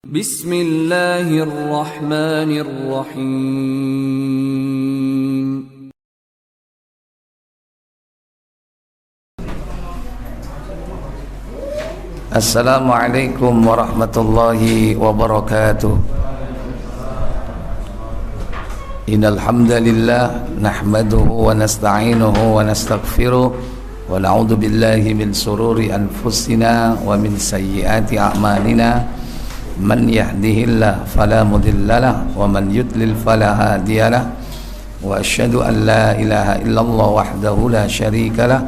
Bismillahirrahmanirrahim. Assalamualaikum warahmatullahi wabarakatuh. Innal hamdalillah nahmaduhu wa nasta'inuhu wa nastaghfiruh wa na'udzu billahi min sururi anfusina wa min sayyiati a'malina. Man yahdihillahu fala mudhillalah wa man yudlil fala hadiyalah. Wa asyhadu an la ilaha illallah wahdahu la syarikalah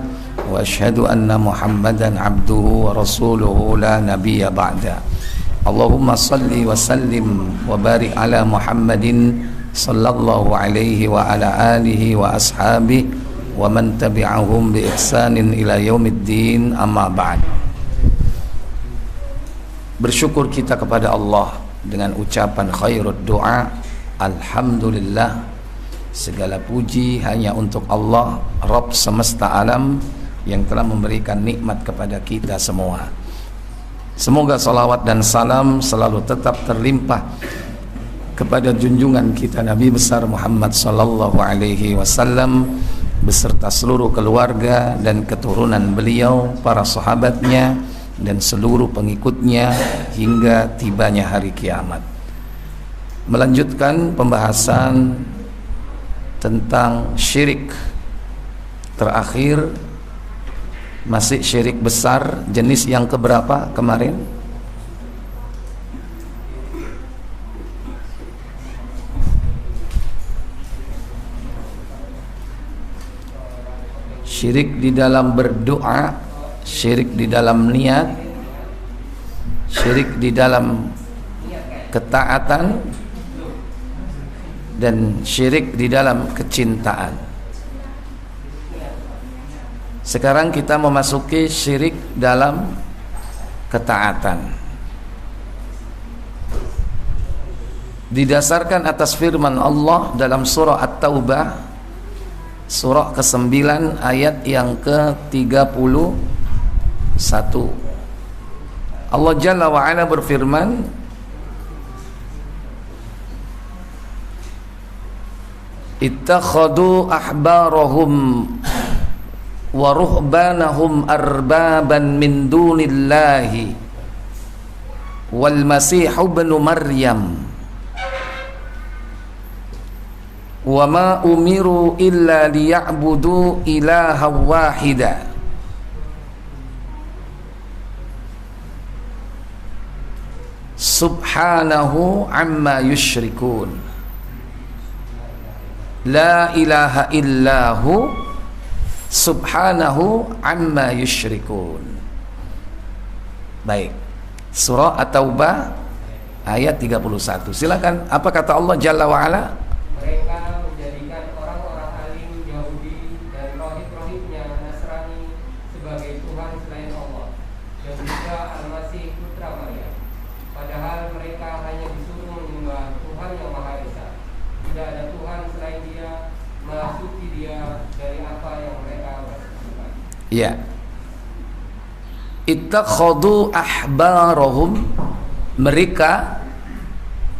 wa asyhadu anna Muhammadan abduhu wa rasuluhu la nabiyya ba'da. Allahumma salli wa sallim wa barik ala Muhammadin sallallahu alaihi wa ala alihi wa ashabihi wa man tabi'ahum bi ihsanin ila yaumiddin, amma ba'd. Bersyukur kita kepada Allah dengan ucapan khairud doa, alhamdulillah. Segala puji hanya untuk Allah, Rabb semesta alam, yang telah memberikan nikmat kepada kita semua. Semoga salawat dan salam selalu tetap terlimpah kepada junjungan kita Nabi besar Muhammad sallallahu alaihi wasallam beserta seluruh keluarga dan keturunan beliau, para sahabatnya dan seluruh pengikutnya hingga tibanya hari kiamat. Melanjutkan pembahasan tentang syirik. Terakhir masih syirik besar, jenis yang keberapa kemarin? Syirik di dalam berdoa, syirik di dalam niat, syirik di dalam ketaatan, dan syirik di dalam kecintaan. Sekarang kita memasuki syirik dalam ketaatan. Didasarkan atas firman Allah dalam surah At-Taubah, surah ke-9 ayat yang ke-31. Allah Jalla wa'ala berfirman, ittakhadu ahbarahum wa ruhbanahum arbaban min dunillahi wal masih ibnu maryam wa ma umiru illa liya'budu ilaha wahida subhanahu amma yusyrikun la ilaha illahu subhanahu amma yusyrikun. Baik, surah At-Taubah ayat 31. Silakan, apa kata Allah Jalla wa'ala? Mereka menjadikan orang-orang alim Yahudi dan rohib-rohibnya Nasrani sebagai Tuhan selain Allah, dan juga Al-Masih putra Maryam, padahal mereka hanya disuruh menyembah Tuhan yang Maha Esa. Tidak ada Tuhan selain Dia, Maha Suci Dia dari apa yang mereka persekutukan. Ya, ittakhadhu ahbarahum, mereka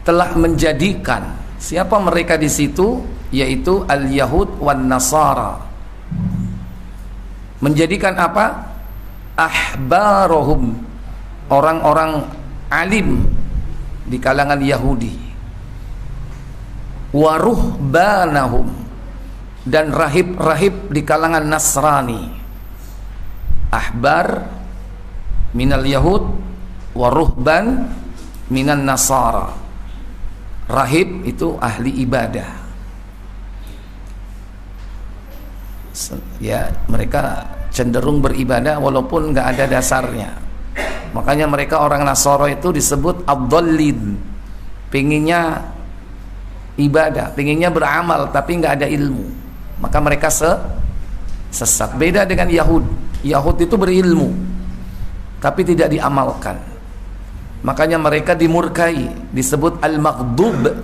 telah menjadikan. Siapa mereka di situ? Yaitu al-Yahud wan Nasara. Menjadikan apa? Ahbarahum, orang-orang alim di kalangan Yahudi. Wa ruhbanahum, dan rahib-rahib di kalangan Nasrani. Ahbar minal Yahud wa ruhban minan Nasara. Rahib itu ahli ibadah. Ya, mereka cenderung beribadah walaupun nggak ada dasarnya. Makanya mereka orang Nasara itu disebut ad-dallin. Pinginnya ibadah, pinginnya beramal tapi nggak ada ilmu. Maka mereka sesat. Beda dengan Yahud. Yahud itu berilmu tapi tidak diamalkan. Makanya mereka dimurkai, disebut al-maghdub,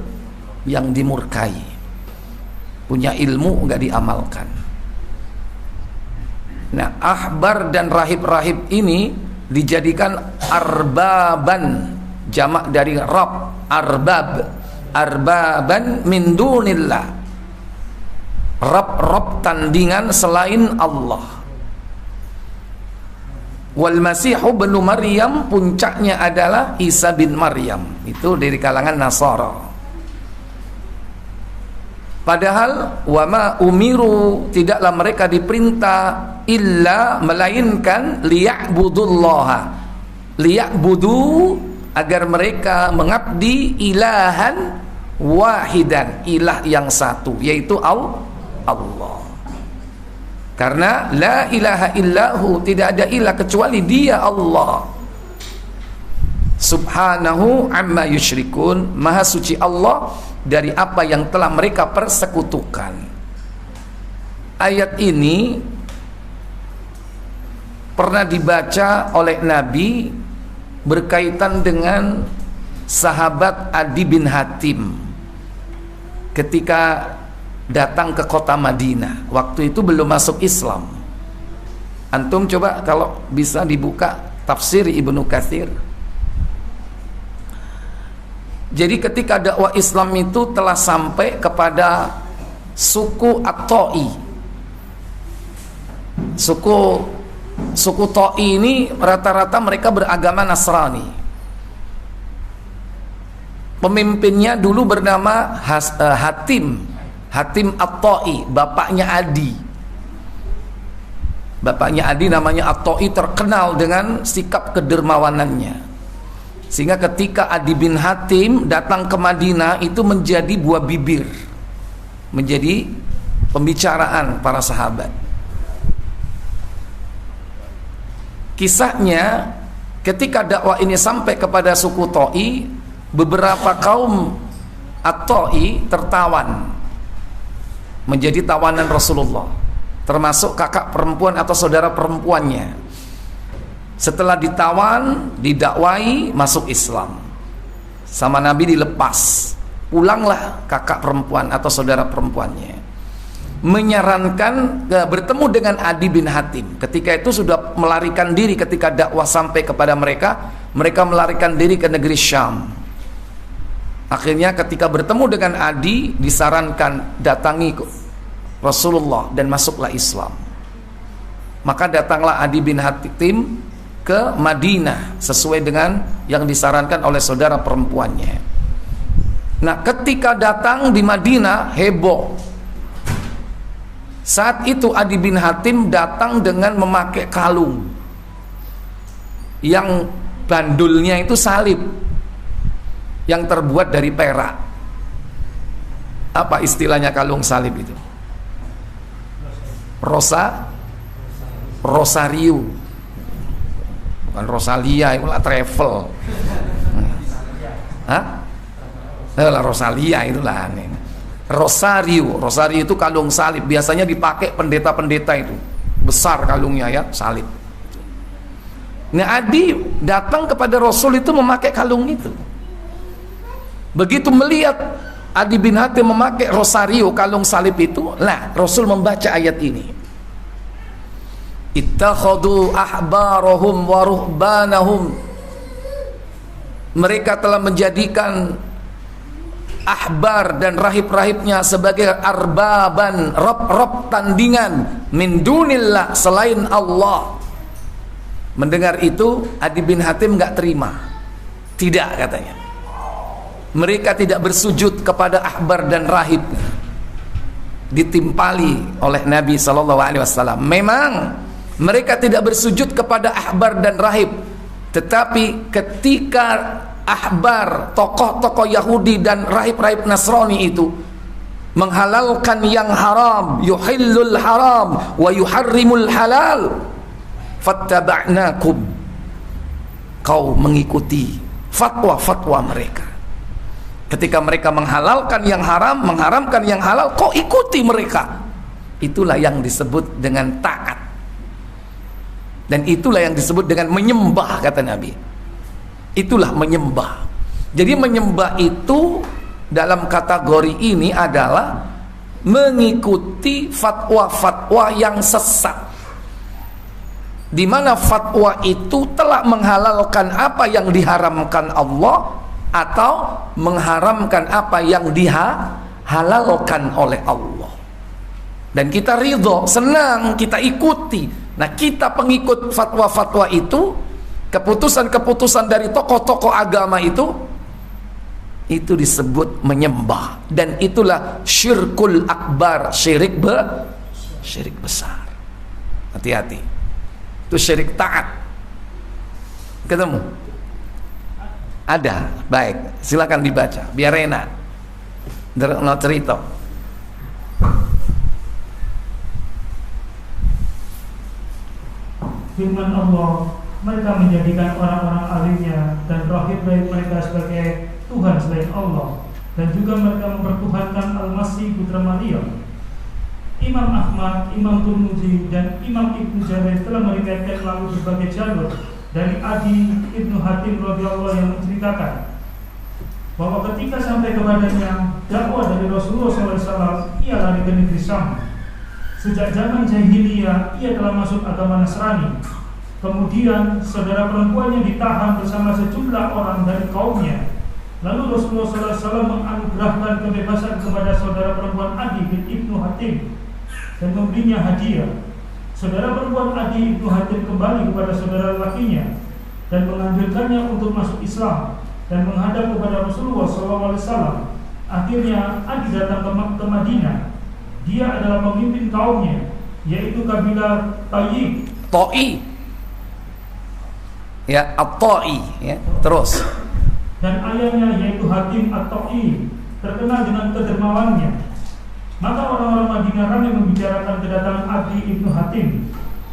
yang dimurkai. Punya ilmu enggak diamalkan. Nah, ahbar dan rahib-rahib ini dijadikan arbaban, jamak dari Rabb, arbab, arbaban min dunillah, Rabb tandingan selain Allah. Wal Masihu ibnu Maryam, puncaknya adalah Isa bin Maryam, itu dari kalangan Nasara. Padahal wama umiru, tidaklah mereka diperintah illa, melainkan liya'budullaha, liya'budu, agar mereka mengabdi ilahan wahidan, ilah yang satu, yaitu Allah. Karena la ilaha illahu, tidak ada ilah kecuali Dia, Allah. Subhanahu amma yusyrikun, maha suci Allah dari apa yang telah mereka persekutukan. Ayat ini pernah dibaca oleh Nabi berkaitan dengan sahabat Adi bin Hatim ketika datang ke kota Madinah. Waktu itu belum masuk Islam. Antum coba kalau bisa dibuka tafsir Ibnu Katsir. Jadi ketika dakwah Islam itu telah sampai kepada suku At-Ta'i. Suku Ta'i ini rata-rata mereka beragama Nasrani. Pemimpinnya dulu bernama Hatim At-Ta'i, bapaknya Adi. Bapaknya Adi namanya At-Ta'i, terkenal dengan sikap kedermawanannya. Sehingga ketika Adi bin Hatim datang ke Madinah, itu menjadi buah bibir, menjadi pembicaraan para sahabat. Kisahnya, ketika dakwah ini sampai kepada suku Ta'i, beberapa kaum At-Ta'i tertawan, menjadi tawanan Rasulullah, termasuk kakak perempuan atau saudara perempuannya. Setelah ditawan, didakwai, masuk Islam, sama Nabi dilepas, pulanglah kakak perempuan atau saudara perempuannya. Menyarankan bertemu dengan Adi bin Hatim. Ketika itu sudah melarikan diri, ketika dakwah sampai kepada mereka, mereka melarikan diri ke negeri Syam. Akhirnya ketika bertemu dengan Adi, disarankan datangi Rasulullah dan masuklah Islam. Maka datanglah Adi bin Hatim ke Madinah sesuai dengan yang disarankan oleh saudara perempuannya. Nah, ketika datang di Madinah, heboh. Saat itu Adi bin Hatim datang dengan memakai kalung yang bandulnya itu salib, yang terbuat dari perak. Apa istilahnya kalung salib itu? Rosario. Bukan Rosalia, itu lah travel. Hah? Lah Rosalia itulah aneh. Rosario itu kalung salib, biasanya dipakai pendeta-pendeta itu. Besar kalungnya ya, salib. Nah, Adi datang kepada Rasul itu memakai kalung itu. Begitu melihat Adi bin Hatim memakai rosario, kalung salib itu, lah Rasul membaca ayat ini. Ittakhadhu ahbarahum wa ruhbanahum, mereka telah menjadikan ahbar dan rahib-rahibnya sebagai arbaban, rob tandingan, min dunillah, selain Allah. Mendengar itu Adi bin Hatim gak terima. Tidak, katanya, mereka tidak bersujud kepada ahbar dan rahib. Ditimpali oleh Nabi SAW. Memang mereka tidak bersujud kepada ahbar dan rahib, tetapi ketika ahbar, tokoh-tokoh Yahudi dan rahib-rahib Nasrani itu menghalalkan yang haram, yuhillul haram wa yuharrimul halal, fattaba'nakum, kau mengikuti fatwa-fatwa mereka. Ketika mereka menghalalkan yang haram, mengharamkan yang halal, kau ikuti mereka. Itulah yang disebut dengan taat. Dan itulah yang disebut dengan menyembah, kata Nabi. Itulah menyembah. Jadi menyembah itu dalam kategori ini adalah mengikuti fatwa-fatwa yang sesat. di mana fatwa itu telah menghalalkan apa yang diharamkan Allah atau mengharamkan apa yang dihalalkan oleh Allah. Dan kita ridho, senang, kita ikuti. Nah, kita pengikut fatwa-fatwa itu, keputusan-keputusan dari tokoh-tokoh agama itu disebut menyembah, dan itulah syirkul akbar, syirik besar. Hati-hati, itu syirik taat. Ketemu? Ada, baik, silakan dibaca biar enak. No cerita. Firman Allah, mereka menjadikan orang-orang alimnya dan rahib baik mereka sebagai Tuhan selain Allah, dan juga mereka mempertuhankan Al-Masih putra Maryam. Imam Ahmad, Imam Tirmidzi, dan Imam Ibnu Jarir telah meriwayatkan melalui berbagai jalur dari Adi Ibnu Hatim radhiyallahu yang menceritakan bahwa ketika sampai kepadanya dakwah dari Rasulullah SAW, ia lari ke negeri Syam. Sejak zaman jahiliyah ia telah masuk agama Nasrani. Kemudian saudara perempuannya ditahan bersama sejumlah orang dari kaumnya. Lalu Rasulullah SAW menganugerahkan kebebasan kepada saudara perempuan Adi bin Ibnu Hatim dan memberinya hadiah. Saudara perempuan Adi Ibnu Hatim kembali kepada saudara lakinya dan menganjurkannya untuk masuk Islam dan menghadap kepada Rasulullah SAW. Akhirnya Adi datang ke Madinah. Dia adalah pemimpin kaumnya, yaitu kabilah Ta'i. Ya, At-Ta'i, ya. Terus. Dan ayahnya yaitu Hatim At-Ta'i, terkenal dengan kedermawannya. Maka orang-orang Madinah ramai membicarakan kedatangan Adi Ibnu Hatim.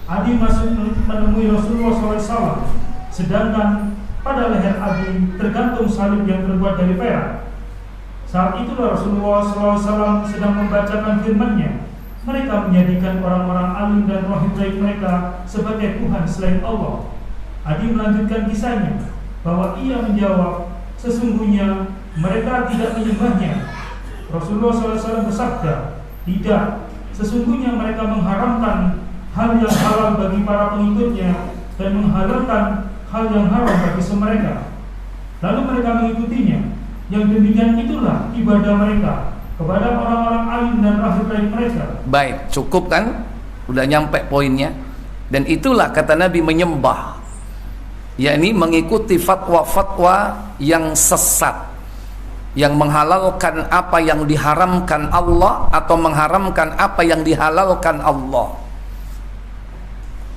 Adi masuk menemui Rasulullah SAW, sedangkan pada leher Adi tergantung salib yang terbuat dari perak. Saat itulah Rasulullah SAW sedang membacakan firman-Nya. Mereka menjadikan orang-orang alim dan rahib baik mereka sebagai Tuhan selain Allah. Adi melanjutkan kisahnya bahwa ia menjawab, sesungguhnya mereka tidak menyembahnya. Rasulullah SAW bersabda, tidak, sesungguhnya mereka mengharamkan hal yang halal bagi para pengikutnya dan menghalalkan hal yang haram bagi mereka. Lalu mereka mengikutinya. Yang demikian itulah ibadah mereka kepada orang-orang alim dan rahib baik mereka. Baik, cukup kan? Udah nyampe poinnya. Dan itulah kata Nabi menyembah, yakni mengikuti fatwa-fatwa yang sesat, yang menghalalkan apa yang diharamkan Allah atau mengharamkan apa yang dihalalkan Allah.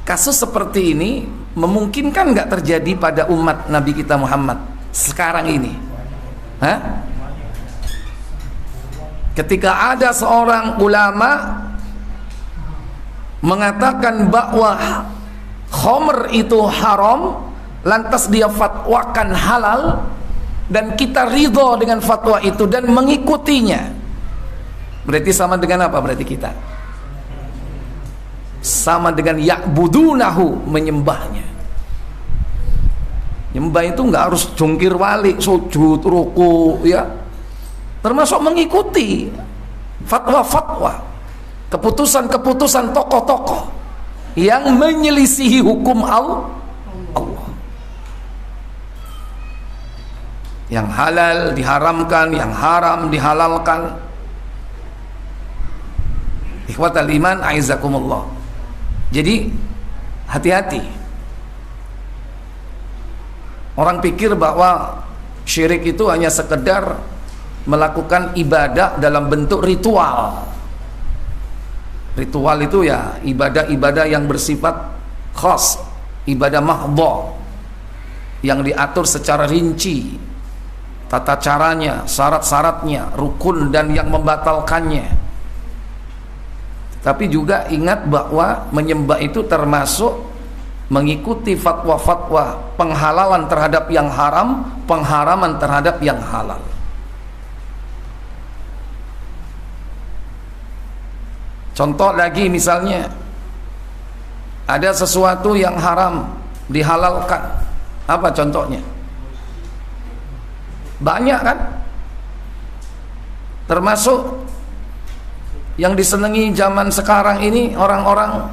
Kasus seperti ini memungkinkan nggak terjadi pada umat Nabi kita Muhammad sekarang ini? Hah? Ketika ada seorang ulama mengatakan bahwa khamr itu haram, lantas dia fatwakan halal, dan kita ridho dengan fatwa itu dan mengikutinya, berarti sama dengan apa? Berarti kita sama dengan ya'budunahu, menyembahnya. Nyembah itu nggak harus jungkir balik, sujud, ruku, ya. Termasuk mengikuti fatwa-fatwa, keputusan-keputusan tokoh-tokoh yang menyelisihi hukum Allah. Yang halal diharamkan, yang haram dihalalkan. Ikhwatal iman, aizakumullah. Jadi hati-hati. Orang pikir bahwa syirik itu hanya sekedar melakukan ibadah dalam bentuk ritual. Ritual itu ya ibadah-ibadah yang bersifat khas, ibadah mahdhah, yang diatur secara rinci, tata caranya, syarat-syaratnya, rukun dan yang membatalkannya. Tapi juga ingat bahwa menyembah itu termasuk mengikuti fatwa-fatwa penghalalan terhadap yang haram, pengharaman terhadap yang halal. Contoh lagi, misalnya ada sesuatu yang haram dihalalkan. Apa contohnya? Banyak kan? Termasuk yang disenangi zaman sekarang ini orang-orang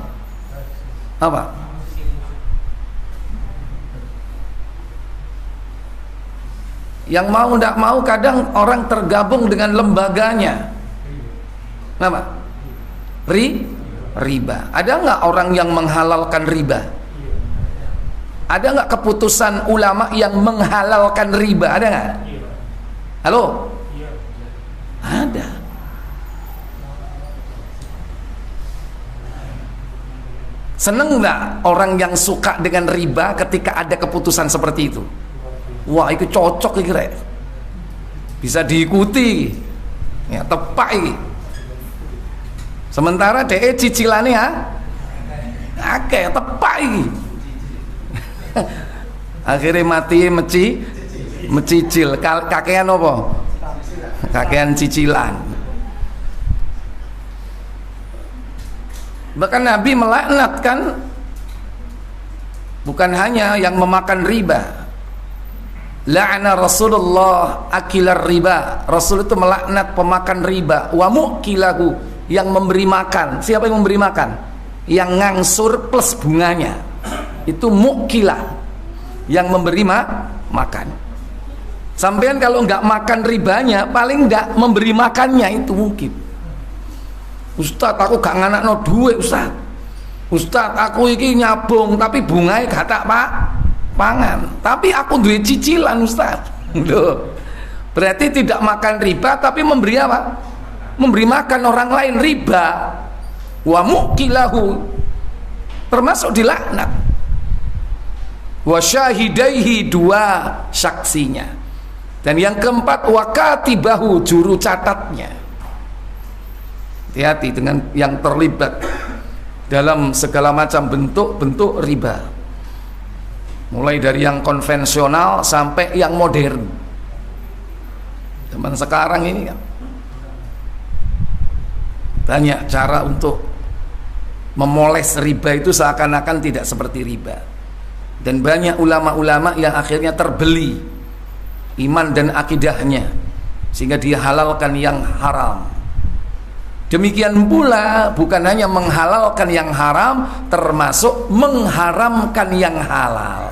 apa? Yang mau tidak mau kadang orang tergabung dengan lembaganya. Kenapa? Riba. Ada nggak orang yang menghalalkan riba? Ada nggak keputusan ulama yang menghalalkan riba? Ada nggak? Halo? Ada. Seneng nggak orang yang suka dengan riba ketika ada keputusan seperti itu? Wah, itu cocok iki rek. Bisa diikuti. Ya, tepak iki. Sementara DE cicilannya akeh, tepak iki. Akhirnya mati mecicil. Kakean apa? Kakean cicilan. Bahkan Nabi melaknatkan bukan hanya yang memakan riba. La'ana Rasulullah akilar riba. Rasul itu melaknat pemakan riba. Wa mukilahu, yang memberi makan. Siapa yang memberi makan? Yang ngangsur plus bunganya. Itu mukilah, yang memberi makan. Sampean kalau nggak makan ribanya, paling nggak memberi makannya itu mungkin. Ustaz, aku gak nganakno duit Ustaz. Ustaz, aku iki nyabung tapi bunganya gak tak pangan, tapi aku duwe cicilan Ustaz. Loh, berarti tidak makan riba tapi memberi apa? Memberi makan orang lain, riba. Wa mukilahu, termasuk dilaknat. Wa syahidaihi, dua saksinya. Dan yang keempat, wa katibahu, juru catatnya. Hati-hati dengan yang terlibat dalam segala macam bentuk-bentuk riba. Mulai dari yang konvensional sampai yang modern. Zaman sekarang ini kan banyak cara untuk memoles riba itu seakan-akan tidak seperti riba. Dan banyak ulama-ulama yang akhirnya terbeli iman dan akidahnya sehingga dia halalkan yang haram. Demikian pula bukan hanya menghalalkan yang haram, termasuk mengharamkan yang halal.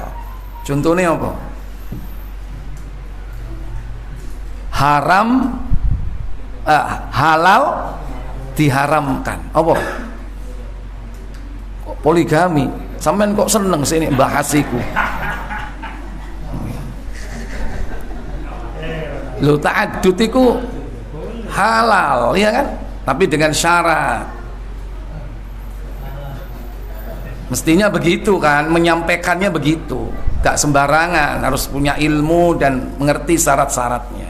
Contohnya apa? Halal diharamkan. Apa? Poligami. Sampean kok seneng sini bahasiku? Lo ta'addud iku halal, ya kan? Tapi dengan syarat. Mestinya begitu kan, menyampaikannya begitu. Gak sembarangan, harus punya ilmu dan mengerti syarat-syaratnya.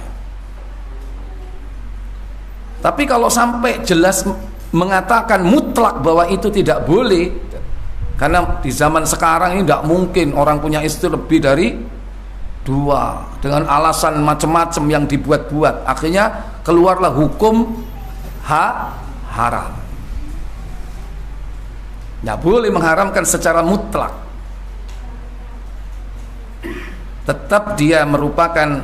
Tapi kalau sampai jelas mengatakan mutlak bahwa itu tidak boleh, karena di zaman sekarang ini tidak mungkin orang punya istri lebih dari dua, dengan alasan macam-macam yang dibuat-buat. Akhirnya keluarlah hukum haram. Tidak boleh mengharamkan secara mutlak. Tetap dia merupakan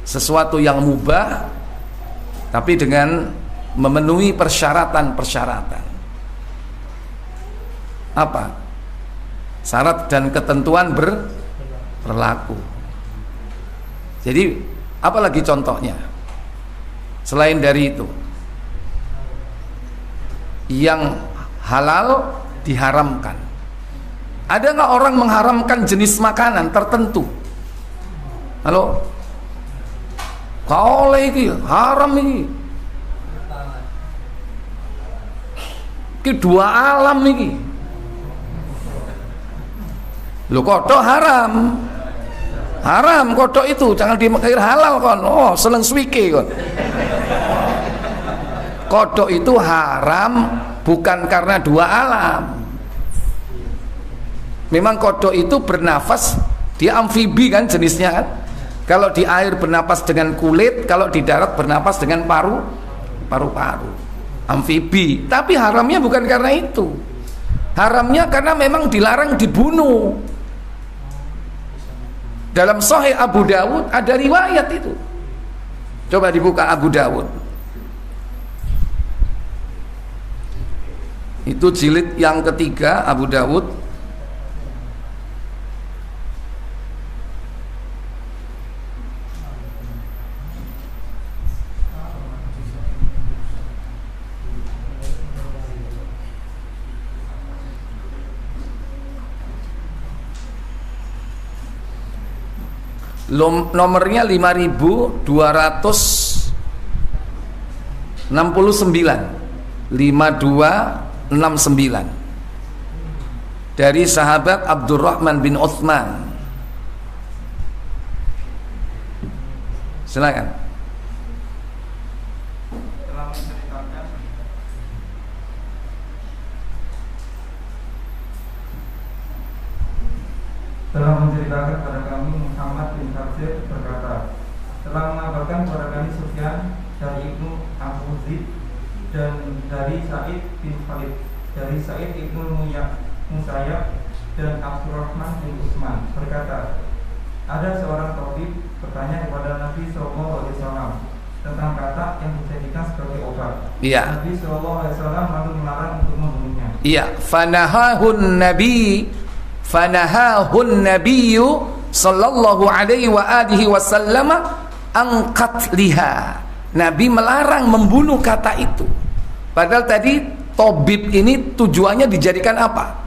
sesuatu yang mubah, tapi dengan memenuhi persyaratan-persyaratan. Apa? Syarat dan ketentuan berlaku. Jadi, apalagi contohnya? Selain dari itu, yang halal diharamkan. Ada nggak orang mengharamkan jenis makanan tertentu? Halo? Kau lagi haram ini. Ini dua alam ini. Lo kodok haram. Haram kodok itu, jangan dimakai halal kon. Oh, seneng swike kon. Kodok itu haram bukan karena dua alam. Memang kodok itu bernafas, dia amfibi kan jenisnya kan. Kalau di air bernapas dengan kulit, kalau di darat bernapas dengan paru-paru. Amfibi. Tapi haramnya bukan karena itu. Haramnya karena memang dilarang dibunuh. Dalam Sahih Abu Dawud ada riwayat itu. Coba dibuka Abu Dawud. Itu jilid yang ketiga Abu Dawud. Nomornya 5269. 5269 dari sahabat Abdurrahman bin Uthman. Silakan. Telah menceritakan kepada kami Muhammad bin Katsir berkata, telah mengabarkan kepada kami Sufyan dari Ibnu Abu Zid dan dari Sa'id bin Khalid, dari Sa'id Ibnu Musayyab dan Abdurrahman bin Utsman berkata, ada seorang tabib bertanya kepada Nabi SAW tentang kata yang dijadikan sebagai obat. Iya. Nabi SAW lalu melarang untuk membunuhnya. Iya, fanahahun nabiyyu sallallahu alaihi wa alihi wasallam angkat liha. Nabi melarang membunuh kata itu. Padahal tadi tabib ini tujuannya dijadikan apa?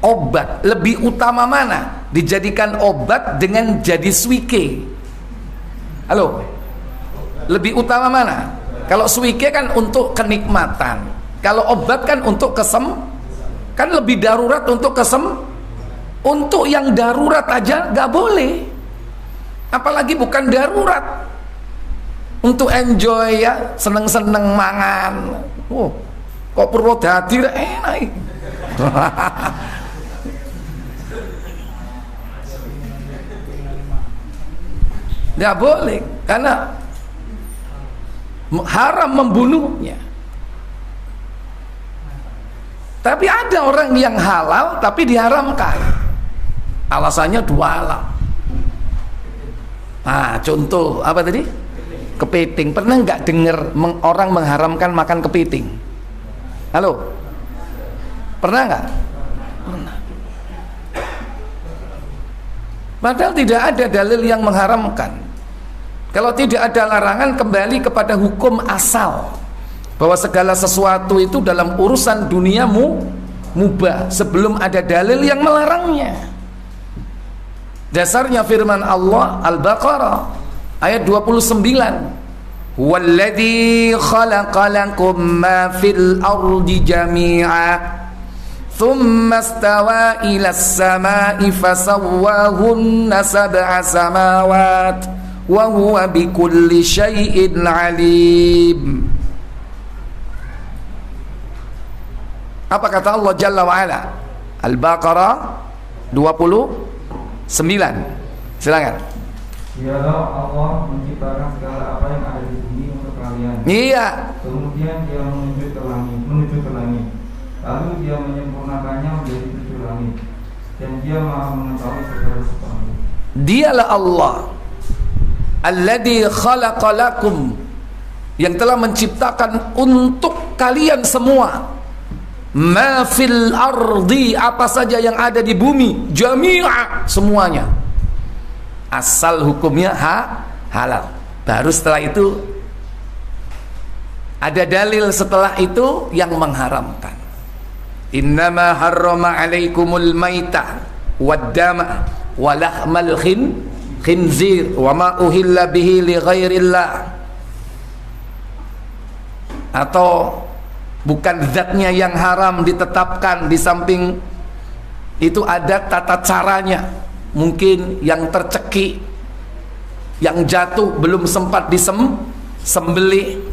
Obat. Lebih utama mana? Dijadikan obat dengan jadi suike. Halo? Lebih utama mana? Kalau suike kan untuk kenikmatan. Kalau obat kan untuk kan lebih darurat untuk Untuk yang darurat aja gak boleh, apalagi bukan darurat. Untuk enjoy ya, seneng-seneng mangan. Kok Purwodadi enak. Gak boleh, karena haram membunuhnya. Tapi ada orang yang halal tapi diharamkan. Alasannya dua alam. Nah, contoh apa tadi? Kepiting. Pernah nggak dengar orang mengharamkan makan kepiting? Halo? Pernah nggak? Pernah. Padahal tidak ada dalil yang mengharamkan. Kalau tidak ada larangan, kembali kepada hukum asal, bahwa segala sesuatu itu dalam urusan dunia mubah sebelum ada dalil yang melarangnya. Dasarnya firman Allah Al-Baqarah ayat 29, "Walladzi khalaqa lakum ma fil ardi jami'a thumma istawa ilas samai fasawwahunna sab'a samawat wa huwa bikulli syai'in 'alim." Apa kata Allah Jalla wa Ala? Al-Baqarah 29. Silakan. Dialah Allah menciptakan segala apa yang ada di bumi untuk kalian. Iya. Kemudian Dia menuju ke langit. Lalu Dia menyempurnakannya menjadi 7 langit. Dan Dia Maha mengetahui segala sesuatu. Dialah Allah alladzi khalaqa lakum, yang telah menciptakan untuk kalian semua ma fil ardi, apa saja yang ada di bumi, jami'a, semuanya. Asal hukumnya halal. Baru setelah itu ada dalil setelah itu yang mengharamkan. Innama harrama alaikumul maita waddama wa lahmal khinzir wa ma uhilla bihi li ghairillah. Atau bukan zatnya yang haram ditetapkan, di samping itu ada tata caranya. Mungkin yang tercekik, yang jatuh belum sempat disembelih,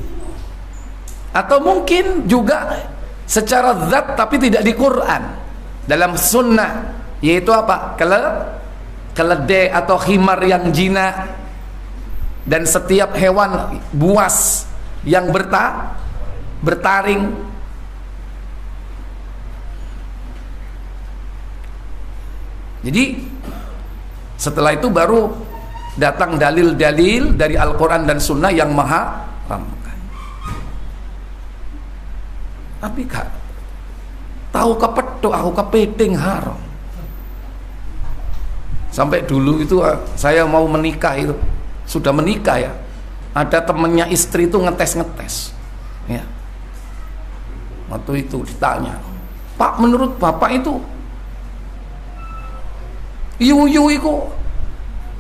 atau mungkin juga secara zat tapi tidak di Quran, dalam sunnah, yaitu apa? Keledai atau khimar yang jinak, dan setiap hewan buas yang bertaring. Jadi setelah itu baru datang dalil-dalil dari Al-Quran dan Sunnah yang mengharamkan. Tapi kak, tahu kepethuk aku kepiting haram. Sampai dulu itu saya mau menikah, itu sudah menikah ya, ada temennya istri itu ngetes ya. Waktu itu ditanya, "Pak, menurut Bapak itu yuyu itu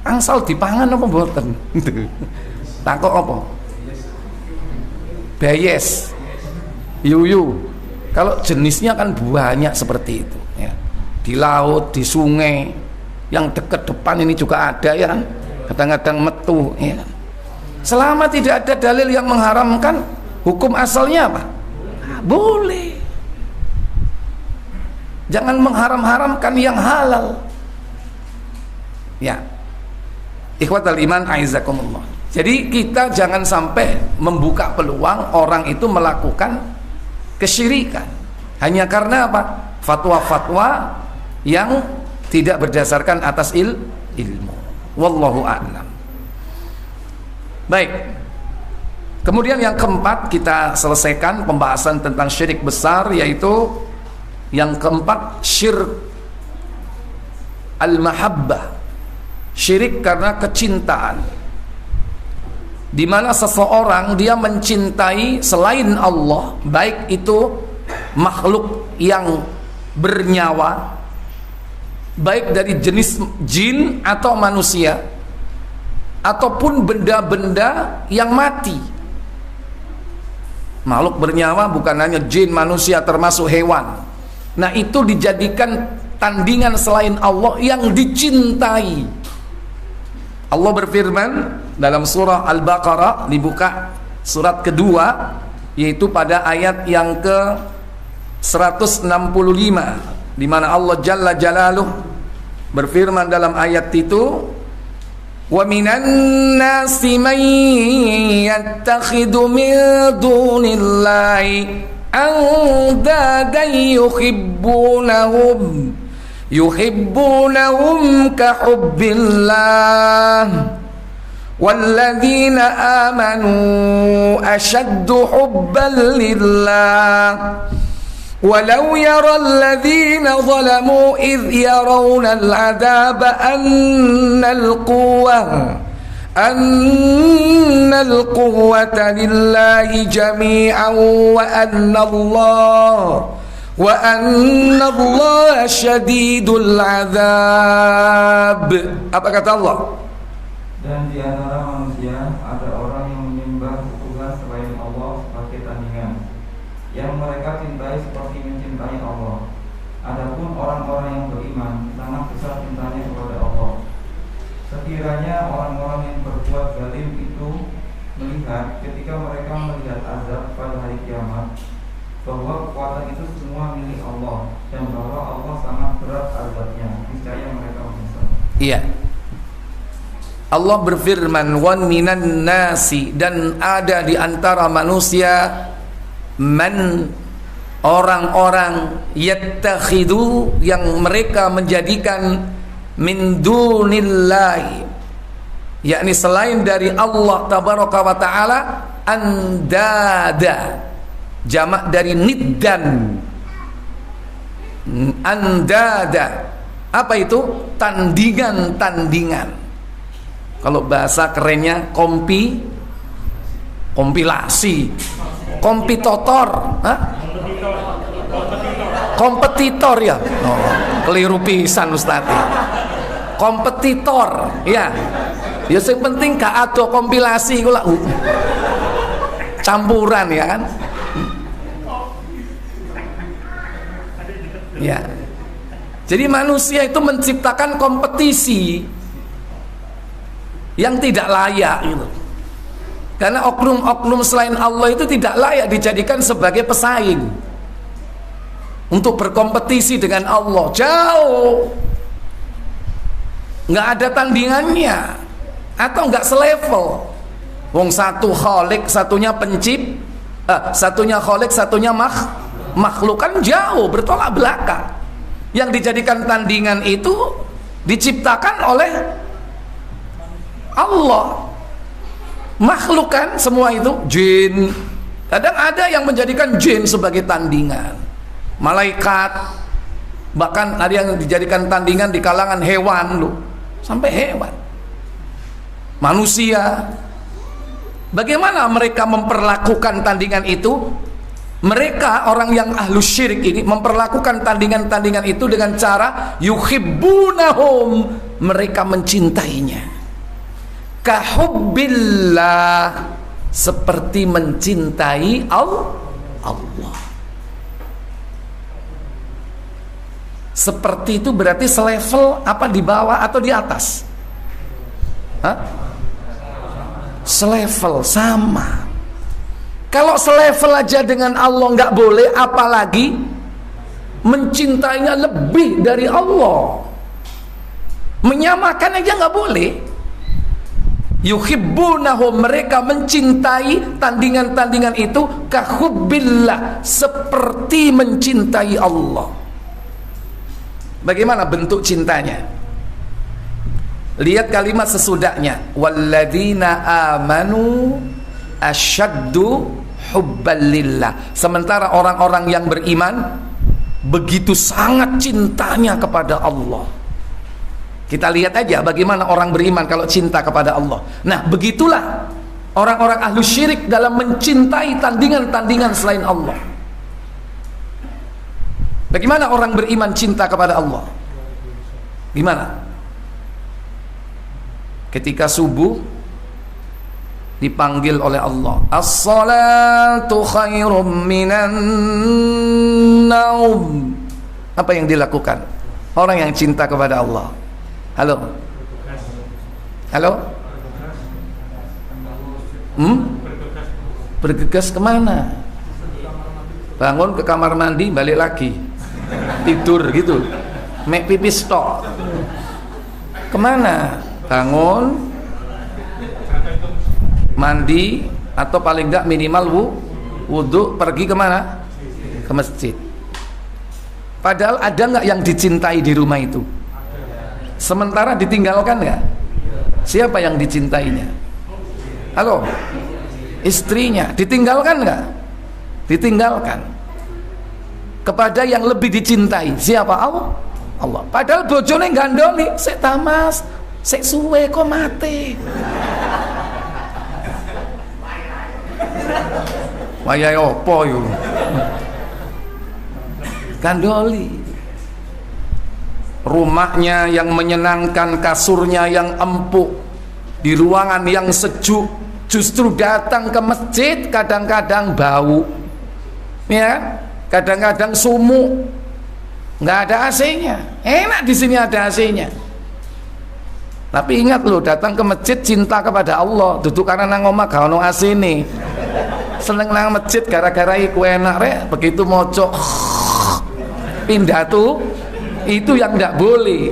Angsal dipangan apa mboten? Takok apa? Bayes, yuyu. Kalau jenisnya kan banyak seperti itu ya. Di laut, di sungai, yang dekat depan ini juga ada ya kan. Kadang-kadang metu ya kan. Selama tidak ada dalil yang mengharamkan, hukum asalnya apa? Boleh. Jangan mengharam-haramkan yang halal. Ya. Ikhwatal iman aizakumullah. Jadi kita jangan sampai membuka peluang orang itu melakukan kesyirikan hanya karena apa? Fatwa-fatwa yang tidak berdasarkan atas ilmu. Wallahu a'lam. Baik. Kemudian yang keempat kita selesaikan pembahasan tentang syirik besar, yaitu yang keempat syirk al-mahabbah. Syirik karena kecintaan, di mana seseorang dia mencintai selain Allah, baik itu makhluk yang bernyawa, baik dari jenis jin atau manusia, ataupun benda-benda yang mati. Makhluk bernyawa bukan hanya jin, manusia, termasuk hewan. Nah, itu dijadikan tandingan selain Allah yang dicintai. Allah berfirman dalam surah Al-Baqarah, dibuka surat kedua, yaitu pada ayat yang ke 165, di mana Allah Jalla Jalaluh berfirman dalam ayat itu, wa minan nasi man yattakhidhu min dunillahi andadan yuhibbunahum kahubbillah walladzina amanu ashaddu hubban lillah walau yara alladzina zalamu idh yarawna al'adaba annal quwwata lillahi jami'an wa anna Allah syadidul azab. Apa kata Allah? Dan di antara manusia ada orang yang menyembah Tuhan selain Allah sebagai tandingan, yang mereka cintai seperti mencintai Allah. Adapun orang-orang yang beriman sangat besar cintanya kepada Allah. Sekiranya orang-orang yang berbuat zalim itu melihat ketika mereka melihat azab pada hari kiamat, bahwa kekuatan itu semua milik Allah dan bahwa Allah sangat berat azabnya, niscaya mereka menyesal. Iya. Allah berfirman, wan minan nasi, dan ada di antara manusia man, orang-orang yattakhidu, yang mereka menjadikan min dunillahi, yakni selain dari Allah tabaraka wa taala, andada, jamak dari niddan. Andada, apa itu? Tandingan-tandingan. Kalau bahasa kerennya kompilasi, kompetitor, kompetitor ya. Oh, keliru pisan Ustaz. Kompetitor, ya. Ya yang penting gak ada kompilasi kula. Campuran ya kan? Ya. Jadi manusia itu menciptakan kompetisi yang tidak layak gitu. Karena oknum-oknum selain Allah itu tidak layak dijadikan sebagai pesaing untuk berkompetisi dengan Allah. Jauh, nggak ada tandingannya, atau nggak selevel. Wong satu khalik, satunya satunya khalik, satunya makhluk, kan jauh, bertolak belakang. Yang dijadikan tandingan itu diciptakan oleh Allah. Makhluk kan semua itu, jin. Kadang ada yang menjadikan jin sebagai tandingan, malaikat, bahkan ada yang dijadikan tandingan di kalangan hewan loh, sampai hewan. Manusia, bagaimana mereka memperlakukan tandingan itu? Mereka orang yang ahlus syirik ini memperlakukan tandingan-tandingan itu dengan cara yuhibbunahum, mereka mencintainya. kahubbillah, seperti mencintai Allah. Seperti itu berarti selevel apa, di bawah atau di atas? Hah? Selevel, sama. Kalau selevel aja dengan Allah nggak boleh, apalagi mencintainya lebih dari Allah. Menyamakan aja nggak boleh. Yuhibbunahum, mereka mencintai tandingan-tandingan itu kahubbillah, seperti mencintai Allah. Bagaimana bentuk cintanya? Lihat kalimat sesudahnya, walladzina amanu asyaddu hubban lillah. Sementara orang-orang yang beriman begitu sangat cintanya kepada Allah. Kita lihat aja bagaimana orang beriman kalau cinta kepada Allah. Nah, begitulah orang-orang ahlu syirik dalam mencintai tandingan-tandingan selain Allah. Bagaimana orang beriman cinta kepada Allah? Gimana? Ketika subuh dipanggil oleh Allah, as-salatu khairum minan naum. Apa yang dilakukan orang yang cinta kepada Allah? Halo? Halo? Bergegas kemana? Bangun ke kamar mandi, balik lagi tidur gitu, make pipis tok. Kemana? Bangun, mandi, atau paling enggak minimal wudhu, pergi kemana? Ke masjid. Padahal ada nggak yang dicintai di rumah itu? Sementara ditinggalkan nggak? Siapa yang dicintainya? Halo? Istrinya. Ditinggalkan nggak? Ditinggalkan. Kepada yang lebih dicintai. Siapa? Allah. Padahal bojone gandoli, sik tamas, sik suwe kok mati. Wayahe opo yo? Gandoli. Rumahnya yang menyenangkan, kasurnya yang empuk, di ruangan yang sejuk, justru datang ke masjid kadang-kadang bau, ya, kadang-kadang sumuk, nggak ada AC-nya. Enak di sini ada AC-nya. Tapi ingat loh, datang ke masjid cinta kepada Allah, duduk karena nang omah gak ono AC nih. Seneng nang masjid gara-gara iku enak rek, begitu mojok pindah tuh, itu yang tidak boleh.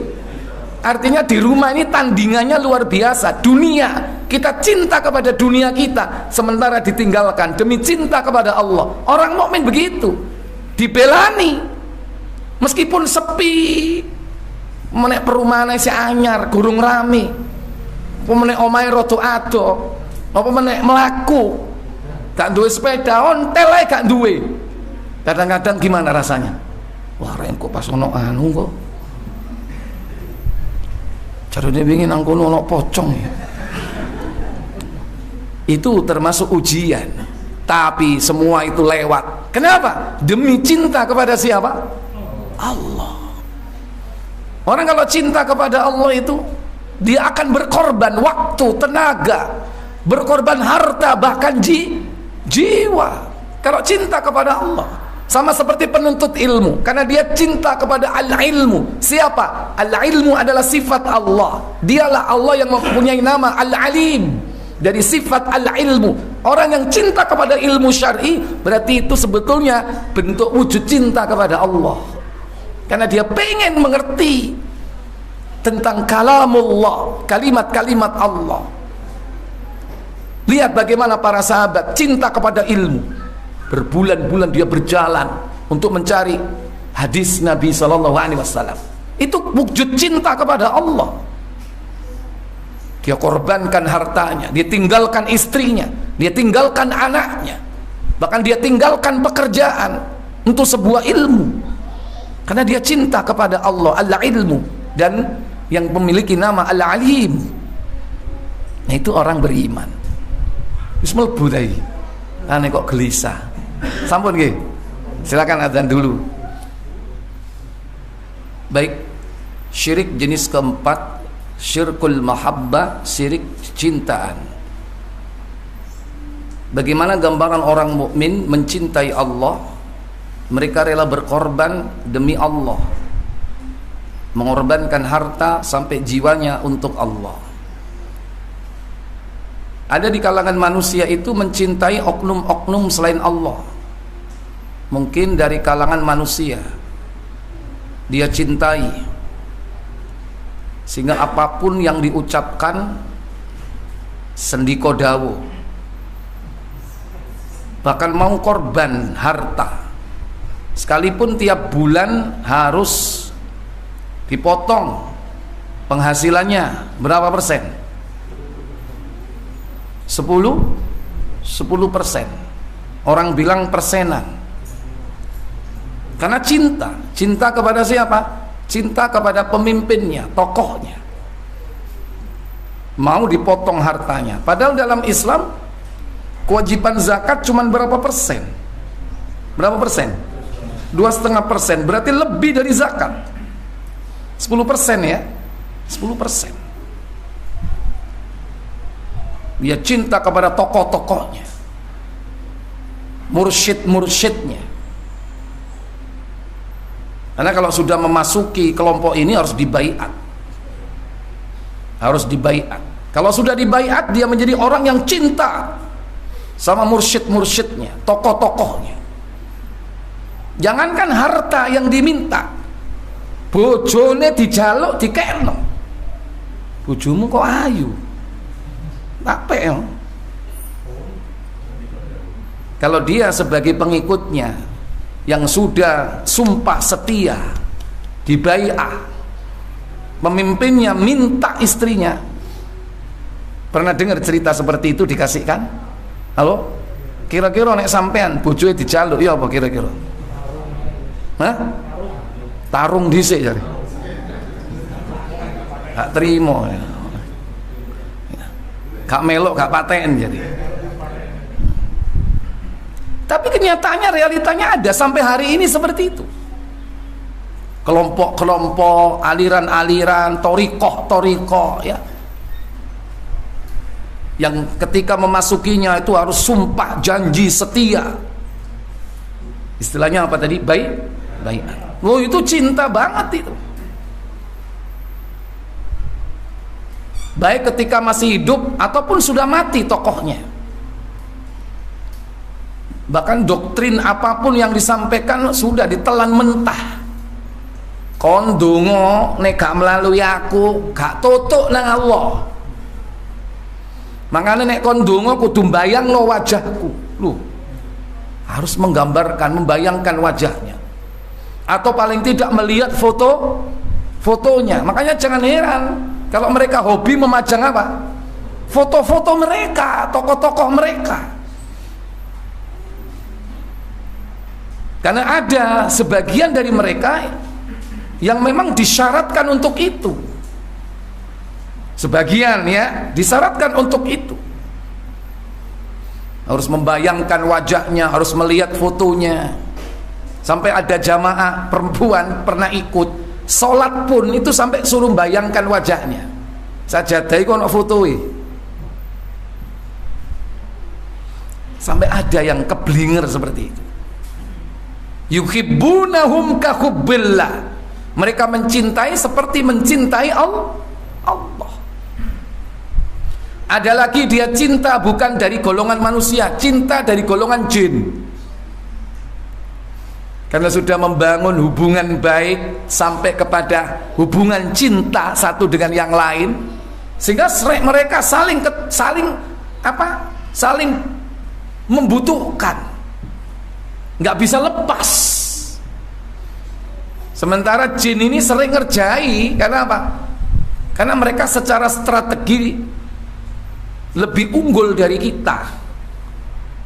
Artinya di rumah ini tandingannya luar biasa. Dunia, kita cinta kepada dunia kita, sementara ditinggalkan demi cinta kepada Allah. Orang mukmin begitu, dibelani meskipun sepi. Menek perumahan si anyar, gurung rame, apa menek omahe rada ado, apa menek melaku, gak duwe sepeda, ontel ae gak duwe. Kadang-kadang gimana rasanya? Wah, kok pas ono anu kok. Carane wingi nang kono ono pocong ya. Itu termasuk ujian. Tapi semua itu lewat. Kenapa? Demi cinta kepada siapa? Allah. Orang kalau cinta kepada Allah itu, dia akan berkorban waktu, tenaga, berkorban harta, bahkan jiwa. Kalau cinta kepada Allah. Sama seperti penuntut ilmu, karena dia cinta kepada al-ilmu. Siapa? Al-ilmu adalah sifat Allah. Dialah Allah yang mempunyai nama Al-Alim. Dari sifat al-ilmu. Orang yang cinta kepada ilmu syar'i, berarti itu sebetulnya bentuk wujud cinta kepada Allah. Karena dia pengen mengerti tentang kalamullah, kalimat-kalimat Allah. Lihat bagaimana para sahabat cinta kepada ilmu. Berbulan-bulan dia berjalan untuk mencari hadis Nabi SAW. Itu wujud cinta kepada Allah. Dia korbankan hartanya, dia tinggalkan istrinya, dia tinggalkan anaknya, bahkan dia tinggalkan pekerjaan untuk sebuah ilmu. Karena dia cinta kepada Allah, al-ilmu, dan yang memiliki nama al-alim. Nah, itu orang beriman. Bismillah budai. Aneh kok gelisah. Sampun nggih. Silakan adzan dulu. Baik. Syirik jenis keempat, Syirkul mahabbah, syirik cintaan. Bagaimana gambaran orang mukmin mencintai Allah? Mereka rela berkorban demi Allah, mengorbankan harta sampai jiwanya untuk Allah. Ada di kalangan manusia itu mencintai oknum-oknum selain Allah. Mungkin dari kalangan manusia dia cintai, sehingga apapun yang diucapkan sendiko dawu, bahkan mau korban harta, sekalipun tiap bulan harus dipotong penghasilannya berapa persen? 10%. Orang bilang persenan. Karena cinta kepada siapa? Cinta kepada pemimpinnya, tokohnya. Mau dipotong hartanya. Padahal dalam Islam kewajiban zakat cuma berapa persen? Berapa persen? 2,5%. Berarti lebih dari zakat. 10% ya. 10%. Dia cinta kepada tokoh-tokohnya, mursyid-mursyidnya. Karena kalau sudah memasuki kelompok ini harus dibaiat. Harus dibaiat. Kalau sudah dibaiat, dia menjadi orang yang cinta sama mursyid-mursyidnya, tokoh-tokohnya. Jangankan harta yang diminta, bojone dijaluk dikeno. Bojomu kok ayu? Tak peong. Kalau dia sebagai pengikutnya yang sudah sumpah setia, dibaiat, pemimpinnya minta istrinya. Pernah dengar cerita seperti itu dikasihkan? Halo? Kira-kira nek sampean bojoe dijaluk ya apa kira-kira? Hah? Tarung dhisik jare. Gak terima ya. Gak melok, gak paten jadi. Tapi kenyataannya, realitanya ada sampai hari ini seperti itu. Kelompok-kelompok, aliran-aliran, torikoh ya, yang ketika memasukinya itu harus sumpah janji setia. Istilahnya apa tadi? Baiat. Oh, itu cinta banget itu. Baik ketika masih hidup ataupun sudah mati tokohnya. Bahkan doktrin apapun yang disampaikan sudah ditelan mentah. Kon donga nek gak melalui aku, gak tutuk nang Allah. Makanya nek kon donga kudu mbayangno wajahku. Loh. Harus menggambarkan, membayangkan wajahnya. Atau paling tidak melihat fotonya. Makanya jangan heran kalau mereka hobi memajang apa? Foto-foto mereka, tokoh-tokoh mereka. Karena ada sebagian dari mereka yang memang disyaratkan untuk itu. Sebagian ya, disyaratkan untuk itu. Harus membayangkan wajahnya, harus melihat fotonya. Sampai ada jamaah perempuan pernah ikut sholat pun itu sampai suruh bayangkan wajahnya. Sajadai kono fotoi. Sampai ada yang keblinger seperti itu. Yuhibbunahum ka hubbillah. Mereka mencintai seperti mencintai Allah. Ada lagi dia cinta bukan dari golongan manusia, cinta dari golongan jin. Karena sudah membangun hubungan baik sampai kepada hubungan cinta satu dengan yang lain, sehingga mereka saling membutuhkan, nggak bisa lepas. Sementara jin ini sering ngerjai karena apa? Karena mereka secara strategi lebih unggul dari kita.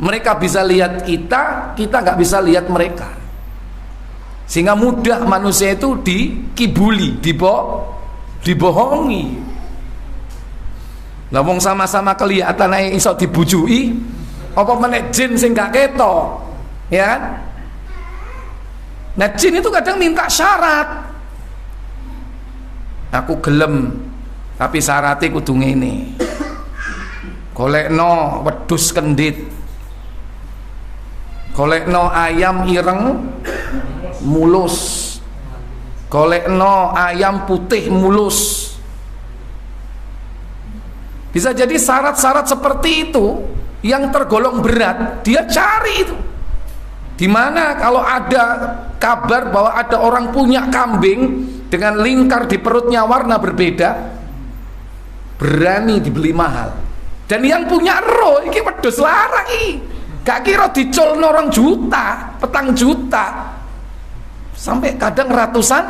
Mereka bisa lihat kita nggak bisa lihat mereka. Sehingga mudah manusia itu dikibuli, dibohongi. Ngomong sama-sama kelihatan ae iso dibujui, apa meneh jin sing gak ketok, ya. Nah, jin itu kadang minta syarat. Aku gelem Tapi syaratnya kudu ngene. Golekno wedhus kendhit. Golekno ayam ireng mulus. Golekno ayam putih mulus. Bisa jadi syarat-syarat seperti itu yang tergolong berat, dia cari itu. Dimana kalau ada kabar bahwa ada orang punya kambing dengan lingkar di perutnya warna berbeda, berani dibeli mahal. Dan yang punya roh iki wedhus larang iki. Gak kira diculno 2 juta, 4 juta. Sampai kadang ratusan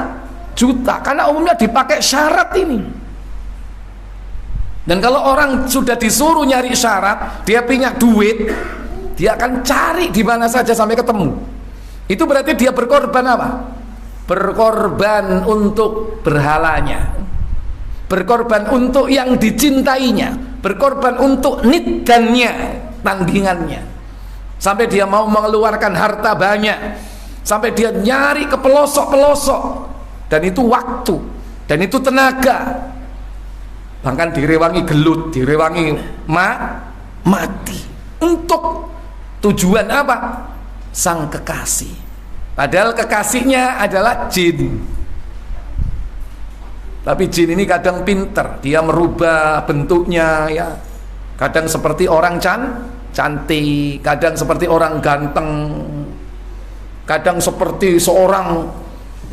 juta karena umumnya dipakai syarat ini. Dan kalau orang sudah disuruh nyari syarat, dia punya duit, dia akan cari di mana saja sampai ketemu. Itu berarti dia berkorban apa? Berkorban untuk berhalanya, berkorban untuk yang dicintainya, berkorban untuk niddannya, tandingannya. Sampai dia mau mengeluarkan harta banyak, sampai dia nyari ke pelosok-pelosok, dan itu waktu, dan itu tenaga. Bahkan direwangi gelut, direwangi mati. Untuk tujuan apa? Sang kekasih. Padahal kekasihnya adalah jin. Tapi jin ini kadang pinter, dia merubah bentuknya ya. Kadang seperti orang cantik, kadang seperti orang ganteng, kadang seperti seorang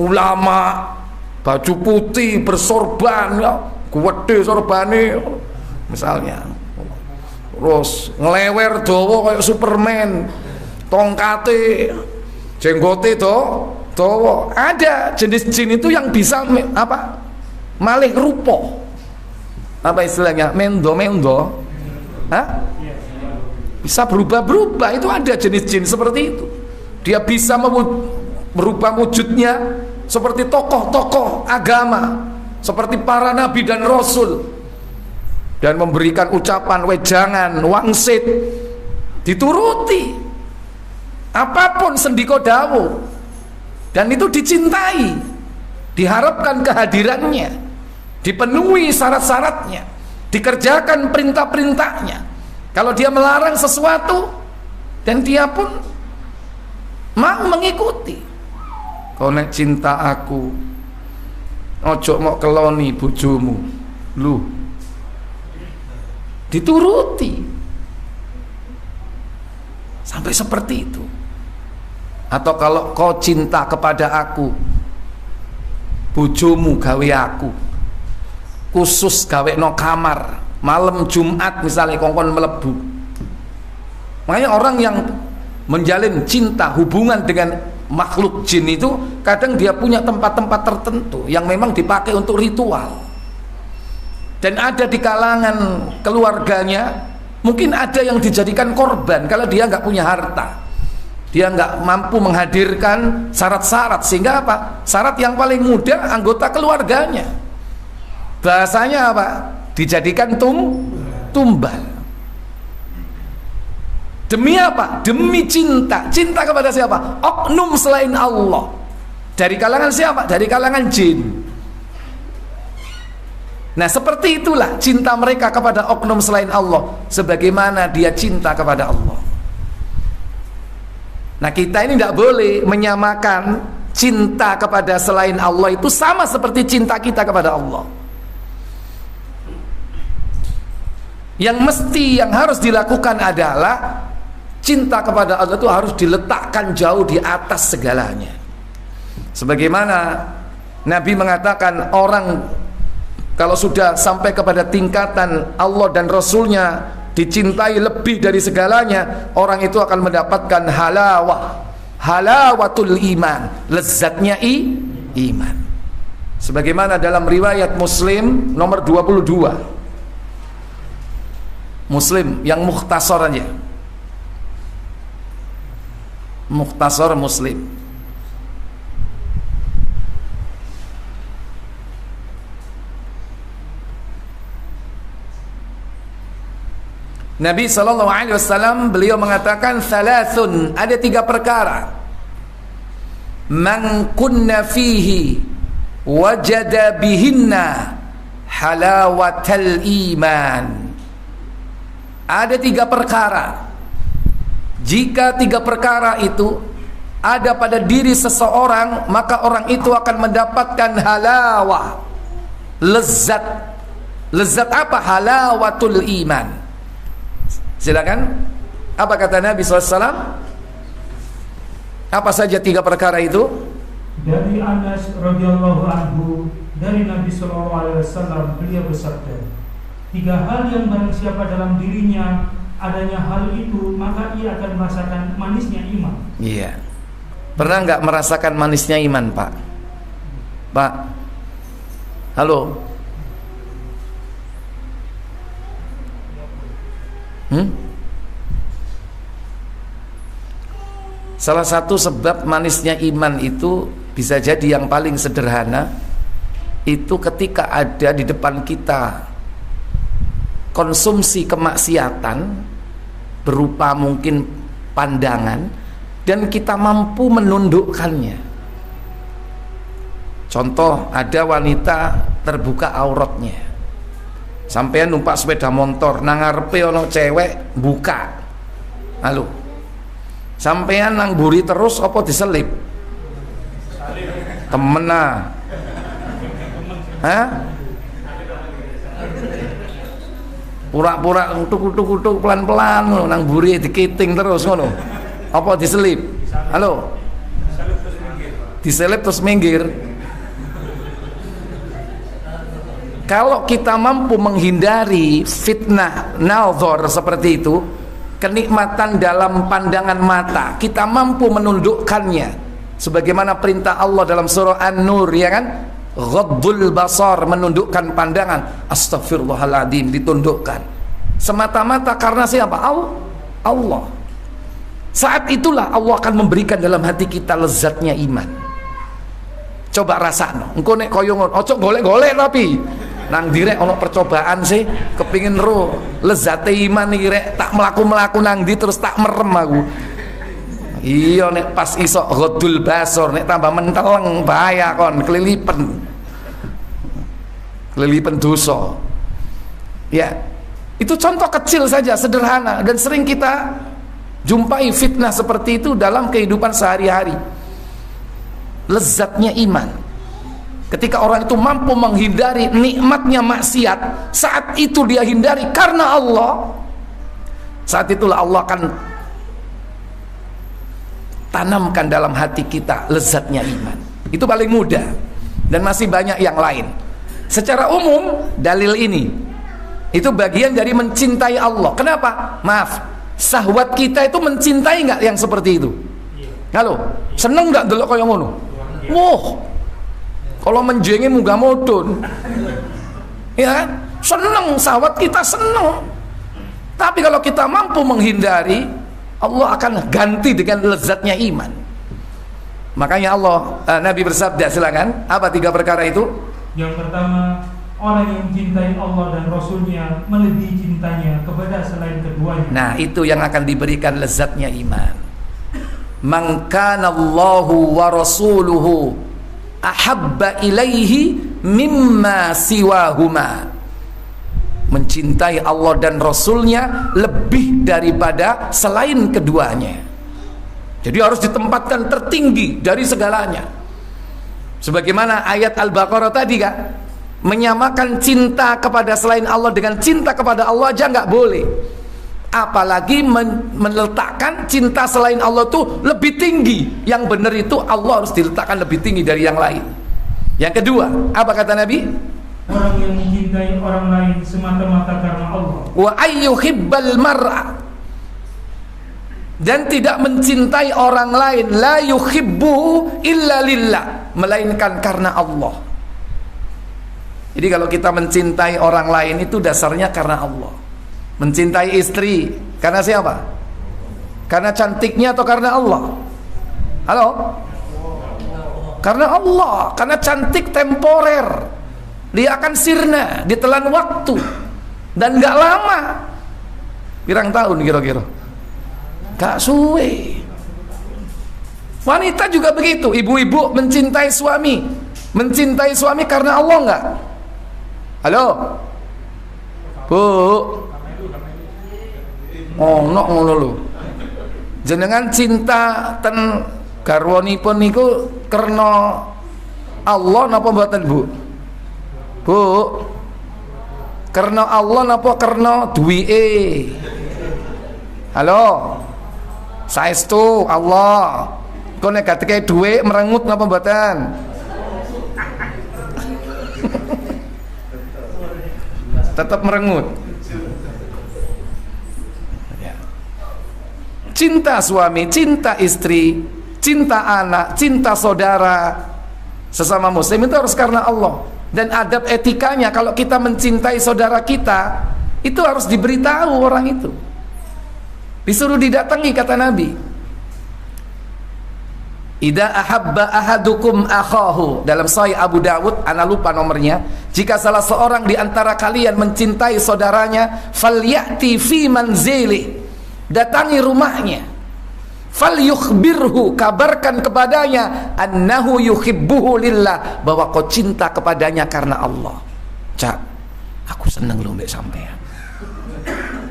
ulama baju putih bersorban ya. Gede sorbane misalnya, terus ngelewer dawa kayak Superman, tongkate, jenggote dawa. Ada jenis jin itu yang bisa apa? Malih rupa. Apa istilahnya? Mendo. Hah? Bisa berubah-berubah. Itu ada jenis jin seperti itu. Dia bisa merubah wujudnya seperti tokoh-tokoh agama, seperti para nabi dan rasul, dan memberikan ucapan wejangan, wangsit, dituruti apapun sendiko dawu, dan itu dicintai, diharapkan kehadirannya, dipenuhi syarat-syaratnya, dikerjakan perintah-perintahnya. Kalau dia melarang sesuatu, dan dia pun mau mengikuti. Kau nek cinta aku, ojo mau keloni bojomu, lu dituruti sampai seperti itu. Atau kalau kau cinta kepada aku, bojomu gawe aku, khusus gawe no kamar malam Jumat misalnya kongkon melebu. Makanya orang yang menjalin cinta hubungan dengan makhluk jin itu kadang dia punya tempat-tempat tertentu yang memang dipakai untuk ritual. Dan ada di kalangan keluarganya mungkin ada yang dijadikan korban kalau dia nggak punya harta, dia nggak mampu menghadirkan syarat-syarat, sehingga apa? Syarat yang paling mudah anggota keluarganya, bahasanya apa? Dijadikan tumbal. Demi apa? Demi cinta. Cinta kepada siapa? Oknum selain Allah. Dari kalangan siapa? Dari kalangan jin. Nah seperti itulah cinta mereka kepada oknum selain Allah, sebagaimana dia cinta kepada Allah. Nah kita ini tidak boleh menyamakan cinta kepada selain Allah itu sama seperti cinta kita kepada Allah. Yang mesti, yang harus dilakukan adalah cinta kepada Allah itu harus diletakkan jauh di atas segalanya. Sebagaimana Nabi mengatakan, orang kalau sudah sampai kepada tingkatan Allah dan Rasulnya dicintai lebih dari segalanya, orang itu akan mendapatkan halawatul iman, lezatnya iman. Sebagaimana dalam riwayat Muslim nomor 22, Muslim yang mukhtasar aja, mukhtasar Muslim. Nabi SAW beliau mengatakan thalathun, ada 3 perkara, man kunna fihi wajada bihinna halawatal iman. Ada 3 perkara. Jika 3 perkara itu ada pada diri seseorang, maka orang itu akan mendapatkan halawah, lezat. Lezat apa? Halawatul iman. Silakan. Apa kata Nabi SAW? Apa saja 3 perkara itu? Dari Anas radhiyallahu anhu, dari Nabi SAW, beliau bersabda, 3 hal yang barang siapa dalam dirinya adanya hal itu, maka ia akan merasakan manisnya iman. Iya. Pernah nggak merasakan manisnya iman, Pak? Pak, halo. Salah satu sebab manisnya iman itu bisa jadi yang paling sederhana, itu ketika ada di depan kita konsumsi kemaksiatan berupa mungkin pandangan, dan kita mampu menundukkannya. Contoh, ada wanita terbuka auratnya, sampean numpak sepeda motor nang ngarepe ana cewek buka, halo, sampean nang buri terus apa diselip? Temen hah? Pura-pura kutuk pelan-pelan ngono nang buri dikiting terus ngono. Apa diselip? Halo. Diselip terus minggir. Kalau kita mampu menghindari fitnah nazar seperti itu, kenikmatan dalam pandangan mata, kita mampu menundukkannya sebagaimana perintah Allah dalam surah An-Nur, ya kan? Ghaddul basar, menundukkan pandangan. Astagfirullahaladzim, ditundukkan semata-mata karena siapa? Allah. Saat itulah Allah akan memberikan dalam hati kita lezatnya iman. Coba rasakno, engko nek koyo ngono, ojo golek-golek tapi nang direk ono percobaan sih, kepingin ro lezate iman iki rek, tak melaku nang ndi terus tak merem aku. Iya, nek pas isok ghaddul basar, nek tambah menteleng bahaya kon, kelilipan dosa. Ya, itu contoh kecil saja, sederhana, dan sering kita jumpai fitnah seperti itu dalam kehidupan sehari-hari. Lezatnya iman, ketika orang itu mampu menghindari nikmatnya maksiat, saat itu dia hindari karena Allah, saat itulah Allah akan tanamkan dalam hati kita lezatnya iman. Itu paling mudah, dan masih banyak yang lain. Secara umum dalil ini itu bagian dari mencintai Allah. Kenapa? Maaf, syahwat kita itu mencintai nggak yang seperti itu? Halo, seneng nggak delok kaya ngono? Wah, kalau menjengi munggah modun, ya seneng, syahwat kita seneng. Tapi kalau kita mampu menghindari, Allah akan ganti dengan lezatnya iman. Makanya Nabi bersabda, silakan, apa 3 perkara itu? Yang pertama, orang yang mencintai Allah dan Rasulnya melebihi cintanya kepada selain keduanya. Nah, itu yang akan diberikan lezatnya iman. Man kana Allahu wa rasuluhu ahabba ilaihi mimma siwahuma. Mencintai Allah dan Rasulnya lebih daripada selain keduanya. Jadi harus ditempatkan tertinggi dari segalanya. Sebagaimana ayat Al-Baqarah tadi kan, menyamakan cinta kepada selain Allah dengan cinta kepada Allah aja nggak boleh. Apalagi meletakkan cinta selain Allah itu lebih tinggi. Yang benar itu Allah harus diletakkan lebih tinggi dari yang lain. Yang kedua, apa kata Nabi? Orang yang mencintai orang lain semata-mata karena Allah. Wa ayyuhibbal mar'a, dan tidak mencintai orang lain, la yuhibbuhu illa lillah, melainkan karena Allah. Jadi kalau kita mencintai orang lain itu dasarnya karena Allah. Mencintai istri karena siapa? Karena cantiknya atau karena Allah? Halo? Karena Allah. Karena cantik temporer, dia akan sirna, ditelan waktu, dan gak lama. Pirang tahun kira-kira? Gak suwe. Wanita juga begitu. Ibu-ibu mencintai suami karena Allah enggak? Halo Bu, ono ngono lho. Jenengan cinta ten garwanipun niku karena Allah napa mboten Bu? Bu, karena Allah napa karena duwike? Halo, saestu Allah. Kok nek gateke dhuwit merengut napa mboten? Tetap merengut. Cinta suami, cinta istri, cinta anak, cinta saudara sesama muslim itu harus karena Allah. Dan adab etikanya kalau kita mencintai saudara kita itu harus diberitahu orang itu. Disuruh didatangi kata Nabi. Idza ahabba ahadukum akhahu, dalam Sahih Abu Dawud, ana lupa nomornya, jika salah seorang di antara kalian mencintai saudaranya, falyati fi manzili, datangi rumahnya, falyukhbirhu, kabarkan kepadanya, annahu yuhibbuhu lillah, bahwa kau cinta kepadanya karena Allah. Cak, aku seneng lho mbek sampean.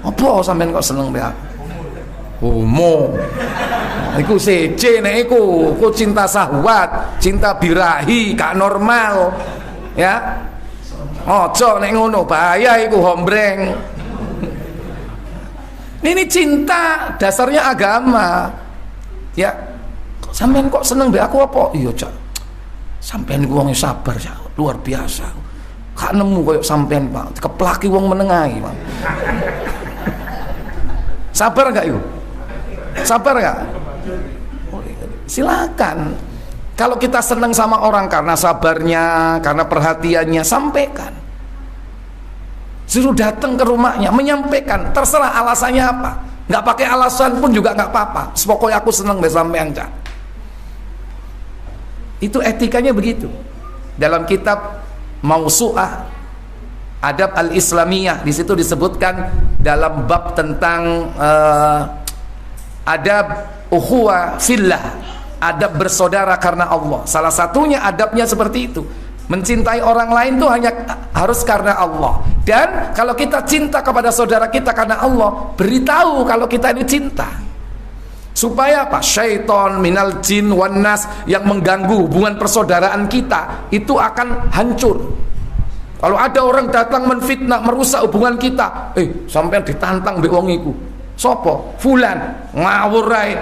Apa sampean kok seneng mbek aku? Homo. Iku seje nek iku, ku cinta syahwat, cinta birahi, gak normal. Ya. Ojo nek ngono, bahaya iku hombreng. Ini cinta dasarnya agama. Ya. Sampean kok seneng mbek aku apa? Iya, Cak. Sampean iku wong sabar, Cak. Luar biasa. Gak nemu koyo sampean, Pak. Keplaki wong menengahi, Pak. Sabar gak yuk? Sabar gak? Silakan. Kalau kita senang sama orang karena sabarnya, karena perhatiannya, sampaikan. Suruh datang ke rumahnya, menyampaikan. Terserah alasannya apa. Nggak pakai alasan pun juga nggak apa-apa. Pokoknya aku senang deh sampean, Cak. Itu etikanya begitu. Dalam kitab Mausu'ah Adab al-Islamiyah, di situ disebutkan dalam bab tentang adab ukhuwah fillah, adab bersaudara karena Allah. Salah satunya adabnya seperti itu. Mencintai orang lain itu hanya harus karena Allah. Dan kalau kita cinta kepada saudara kita karena Allah, beritahu kalau kita ini cinta. Supaya apa? Syaiton minal jin wan nas yang mengganggu hubungan persaudaraan kita itu akan hancur. Kalau ada orang datang menfitnah, merusak hubungan kita, sampean ditantang mbek wong iku. Sopo? Fulan, ngawur ae.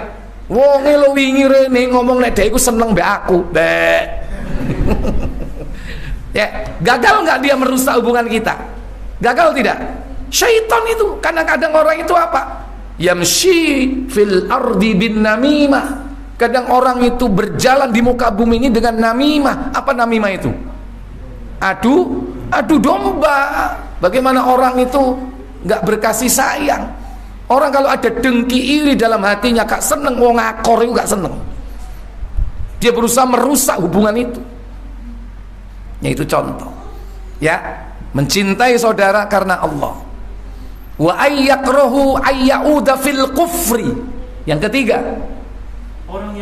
Wonge lo wingi rene ngomong nek dhek iku seneng mbek aku. Bek. Ya, gagal nggak dia merusak hubungan kita? Gagal tidak? Syaitan itu, kadang-kadang orang itu apa? Yamshi fil ardi bin namimah. Kadang orang itu berjalan di muka bumi ini dengan namimah. Apa namimah itu? Adu domba. Bagaimana orang itu nggak berkasih sayang? Orang kalau ada dengki iri dalam hatinya, gak seneng, wong ngakor itu gak seneng. Dia berusaha merusak hubungan itu. Ya itu contoh. Ya, mencintai saudara karena Allah. Wa ayyakrahu ayyauda fil kufri. Yang ketiga, orang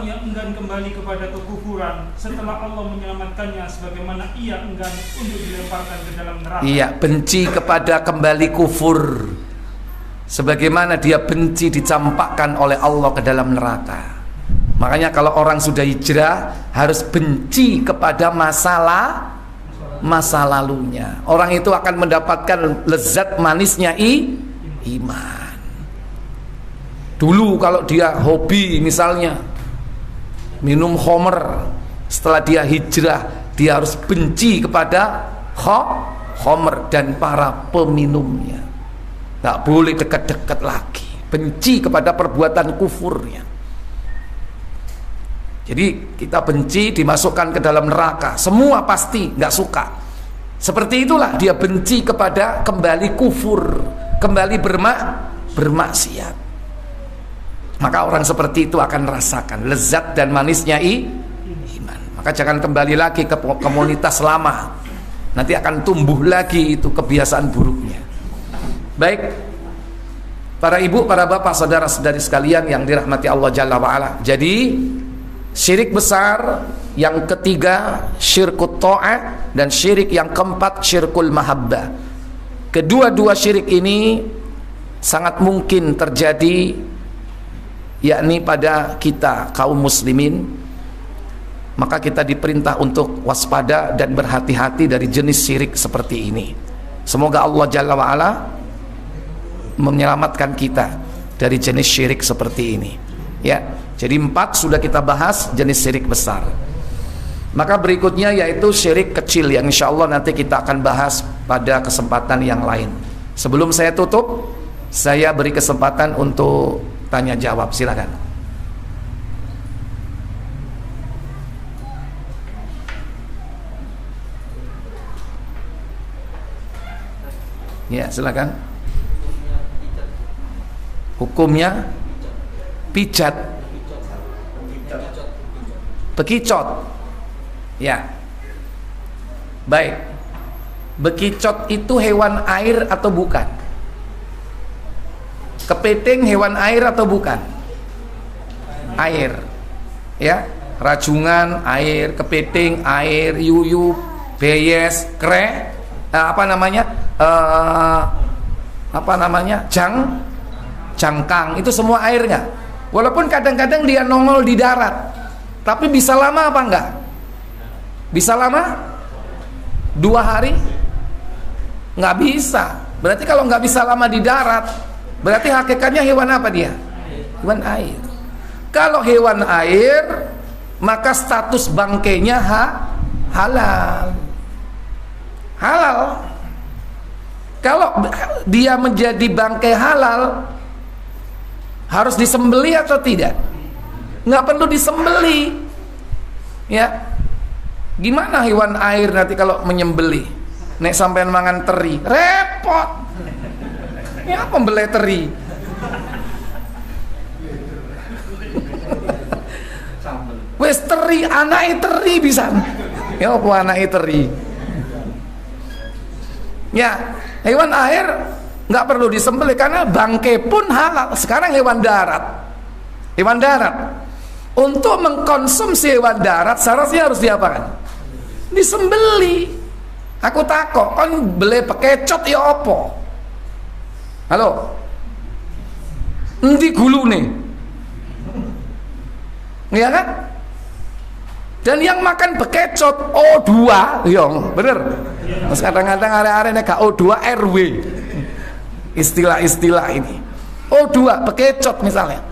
yang enggan kembali kepada kekufuran setelah Allah menyelamatkannya, sebagaimana ia enggan untuk dilemparkan ke dalam neraka. Iya, benci kepada kembali kufur, sebagaimana dia benci dicampakkan oleh Allah ke dalam neraka. Makanya kalau orang sudah hijrah harus benci kepada masa lalunya. Orang itu akan mendapatkan lezat manisnya iman. Dulu kalau dia hobi misalnya minum khamr, setelah dia hijrah dia harus benci kepada khamr dan para peminumnya. Tak boleh dekat-dekat lagi, benci kepada perbuatan kufurnya. Jadi kita benci dimasukkan ke dalam neraka, semua pasti nggak suka. Seperti itulah dia benci kepada kembali kufur, kembali bermaksiat. Maka orang seperti itu akan merasakan lezat dan manisnya iman. Maka jangan kembali lagi ke komunitas lama, nanti akan tumbuh lagi itu kebiasaan buruknya. Baik, Para ibu, para bapak, saudara-saudari sekalian yang dirahmati Allah Jalla wa'ala. Jadi syirik besar yang ketiga syirkut ta'ah, dan syirik yang keempat syirkul mahabbah. Kedua-dua syirik ini sangat mungkin terjadi, yakni pada kita kaum muslimin. Maka kita diperintah untuk waspada dan berhati-hati dari jenis syirik seperti ini. Semoga Allah Jalla wa'ala menyelamatkan kita dari jenis syirik seperti ini. Ya, jadi 4 sudah kita bahas jenis syirik besar. Maka berikutnya yaitu syirik kecil, yang insya Allah nanti kita akan bahas pada kesempatan yang lain. Sebelum saya tutup, saya beri kesempatan untuk tanya jawab, silakan. Ya, silakan. Hukumnya pijat, bekicot. Ya, baik. Bekicot itu hewan air atau bukan? Kepiting hewan air atau bukan? Air. Ya, rajungan air, kepiting air, yuyu, beyes, kre, jangkang, itu semua air nggak? Walaupun kadang-kadang dia nongol di darat, tapi bisa lama apa enggak? Bisa lama? 2 hari? Nggak bisa. Berarti kalau nggak bisa lama di darat, berarti hakikatnya hewan apa dia? Hewan air. Kalau hewan air, maka status bangkainya halal. Halal. Kalau dia menjadi bangkai halal, harus disembeli atau tidak? Nggak perlu disembeli. Ya, gimana hewan air nanti kalau menyembeli? Nek sampean mangan teri, repot. Ya, pembelai teri. Wes teri, anake teri bisa. Ya apa anake teri? Ya, hewan air nggak perlu disembelih karena bangkai pun halal. Sekarang hewan darat, untuk mengkonsumsi hewan darat seharusnya harus diapakan? Disembelih. Aku takok, kan beli bekecot ya apa? Halo, endi gulune? Ya kan? Dan yang makan bekecot O2, yong, bener. Mas kadang-kadang are-are nek gak O2 RW. Istilah-istilah ini. O2 bekecot misalnya.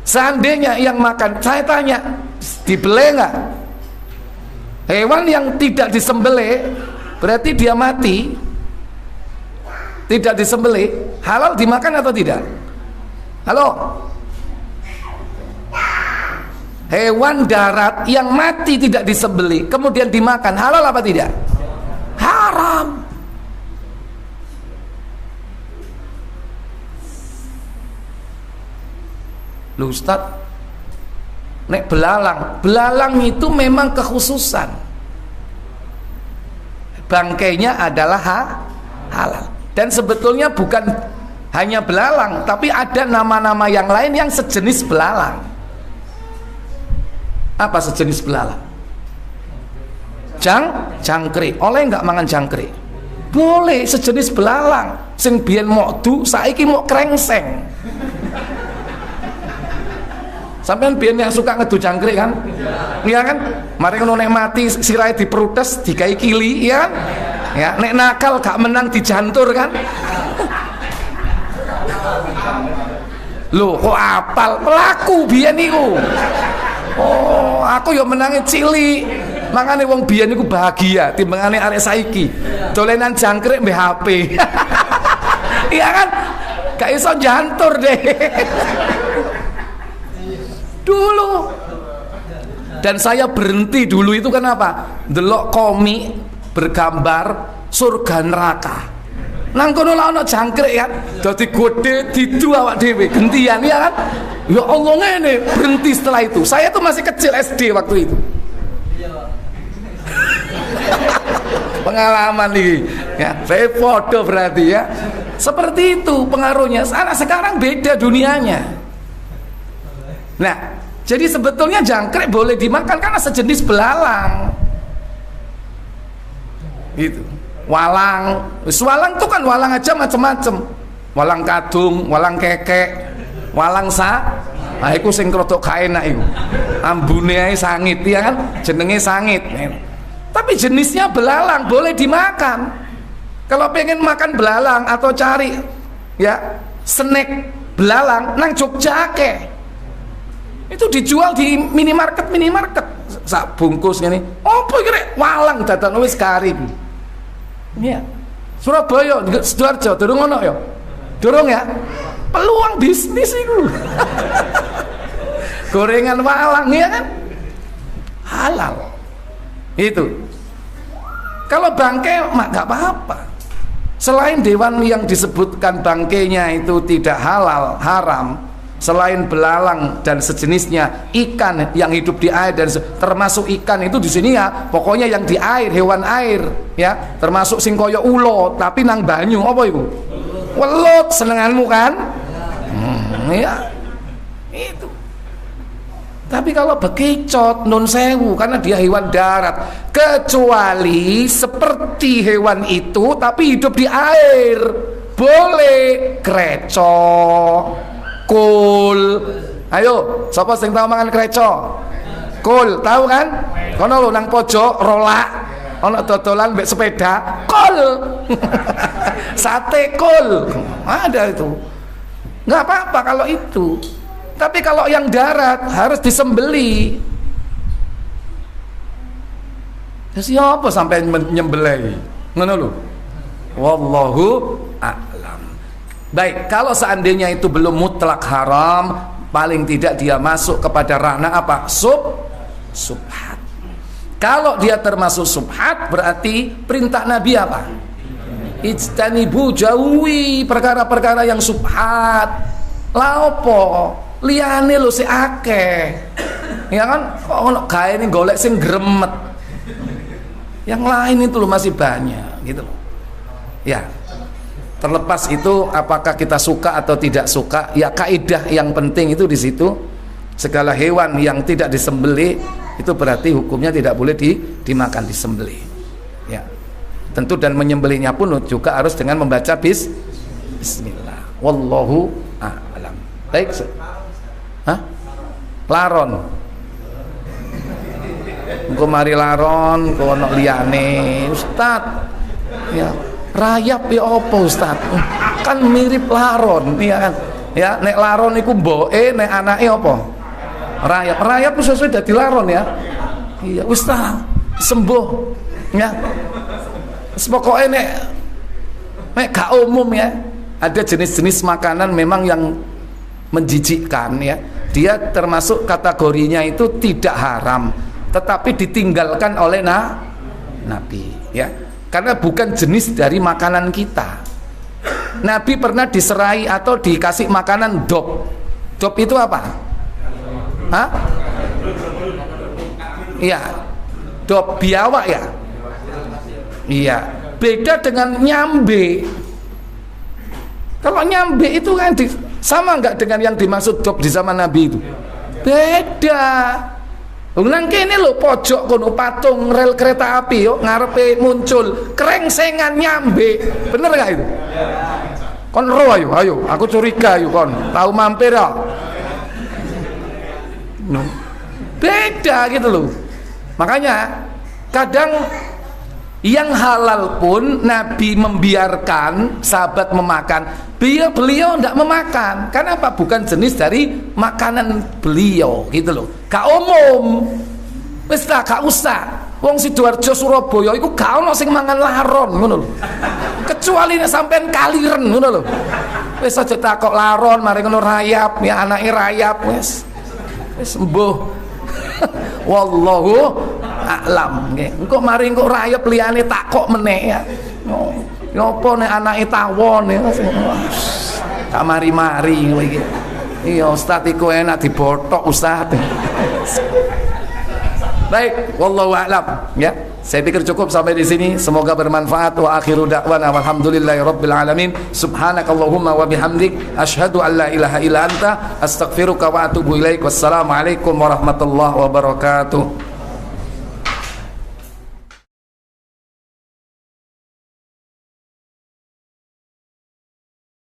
Seandainya yang makan, saya tanya, dibeleh nggak? Hewan yang tidak disembelih berarti dia mati. Tidak disembelih, halal dimakan atau tidak? Halo? Hewan darat yang mati tidak disembelih kemudian dimakan, halal apa tidak? Haram. Loh Ustaz, nek belalang itu memang kekhususan, bangkainya adalah halal. Dan sebetulnya bukan hanya belalang, tapi ada nama-nama yang lain yang sejenis belalang. Apa sejenis belalang? Jangkrik. Oleh nggak mangan jangkrik? Boleh, sejenis belalang. Sing biyen mokdu, saiki mau krengseng. Sampean biyen yang suka ngedu jangkrik kan? Iya kan? Mari ngono nek mati sirahe diprotes, dikai kili, iya kan? Ya, nek nakal gak menang dijantur kan? Loh, kok apal? Pelaku biyen niku. Oh, aku yo menangi cilik. Makane wong biyen niku bahagia timbangane arek saiki. Dolenan jangkrik mbek HP. Iya kan? Gak iso jantur deh. Dulu. Dan saya berhenti dulu itu kenapa? Delok komik bergambar surga neraka. Nang kono lak ana jangkrik kan, dadi gede didu awak dhewe gentian ya kan. Ya Allah ngene, berhenti setelah itu. Saya tuh masih kecil SD waktu itu. Pengalaman nih ya, saya foto berarti ya. Seperti itu pengaruhnya. Anak sekarang beda dunianya. Nah, jadi sebetulnya jangkrik boleh dimakan karena sejenis belalang. Gitu. Walang itu kan walang aja macam-macam. Walang kadung, walang kekek, walang nah iku sing rodok gak enak iku. Ambune ae sangit ya kan, jenenge sangit. Tapi jenisnya belalang boleh dimakan. Kalau pengen makan belalang atau cari ya snack belalang nang Jogja akeh. Itu dijual di minimarket sak bungkus ngene. Apa iki rek? Walang dadan wis karib. Iya. Surabaya, Sidoarjo durung ono ya? Durung ya? Peluang bisnis itu. Gorengan walang ya kan? Halal. Itu. Kalau bangkai mak gak apa-apa. Selain dewan yang disebutkan bangkainya itu tidak halal, haram, selain belalang dan sejenisnya, ikan yang hidup di air dan termasuk ikan itu di sini ya, pokoknya yang di air, hewan air ya, termasuk sing kaya ulo tapi nang banyu apa itu? Welut senenganmu kan? Ya. Itu. Tapi kalau bekicot nun sewu karena dia hewan darat, kecuali seperti hewan itu tapi hidup di air, boleh kreco, kul. Ayo, siapa sing tahu mangan kreco? Kul, tahu kan? Kono lho nang pojok rolak, ono dodolan mbek sepeda, kul. Sate kul. Ada itu. Nggak apa-apa kalau itu. Tapi kalau yang darat harus disembeli. Ya siapa sampai nyembelih? Ngono lho. Wallahu a'lam. Baik, kalau seandainya itu belum mutlak haram, paling tidak dia masuk kepada ranah apa? Subhat. Kalau dia termasuk subhat, berarti perintah Nabi apa? Ijtanibu, jauhi perkara-perkara yang subhat. Laopo liyane lho si akeh. Ya kan? Kok ono gawe ini golek sing gremet. Yang lain itu loh masih banyak gitu loh. Ya. Terlepas itu apakah kita suka atau tidak suka, ya kaidah yang penting itu di situ. Segala hewan yang tidak disembelih itu berarti hukumnya tidak boleh dimakan, disembelih. Ya. Tentu dan menyembelihnya pun juga harus dengan membaca bismillah. Wallahu a'lam. Baik. Hah? Laron. Engko mari laron, kok ono liyane, Ustaz. Ya, rayap ya apa Ustaz? Kan mirip laron, iya kan? Ya, nek laron iku mboke, nek anake apa? Rayap. Rayap sesuai dadi laron ya. Iya, Ustaz, sembuh. Ya. Pokoknya nek gak umum ya, ada jenis-jenis makanan memang yang menjijikkan ya, dia termasuk kategorinya itu tidak haram tetapi ditinggalkan oleh Nabi ya, karena bukan jenis dari makanan kita. Nabi pernah diserai atau dikasih makanan dop. Dop itu apa? Hah? Iya, dop biawak ya. Iya, beda dengan nyambe. Kalau nyambe itu kan sama nggak dengan yang dimaksud dop di zaman Nabi itu? Beda. Nang kene lho pojok kono patung rel kereta api yo ngarepe muncul krengsengan nyambe. Bener nggak itu? Kon ro ayo, aku curiga ayo kon. Tahu mampir ya? No. Beda gitu loh. Makanya kadang yang halal pun Nabi membiarkan sahabat memakan, beliau tidak memakan. Karena apa? Bukan jenis dari makanan beliau gitu loh. Gak umum. Wis ta gak usah. Wong Sidoarjo Surabaya iku gak ono sing mangan laron ngono lho. Kecuali nek sampean kaliren ngono lho. Wis aja takok laron mari ngono rayap, ya anake rayap wis. Wis sembuh. Wallahu a'lam nggih. Engko mari engko rayap liyane takok meneh ya. Napa nek anake tawon ya. Tak mari-mari kowe iki. Iya Ustaz iku enak dibothok Ustaz. Baik, wallahu a'lam ya. Saya pikir cukup sampai di sini. Semoga bermanfaat. Wa akhiru da'wana walhamdulillahirabbil alamin. Subhanakallahumma wa bihamdik asyhadu an la ilaha illa anta astaghfiruka wa atubu ilaik. Wassalamualaikum warahmatullahi wabarakatuh.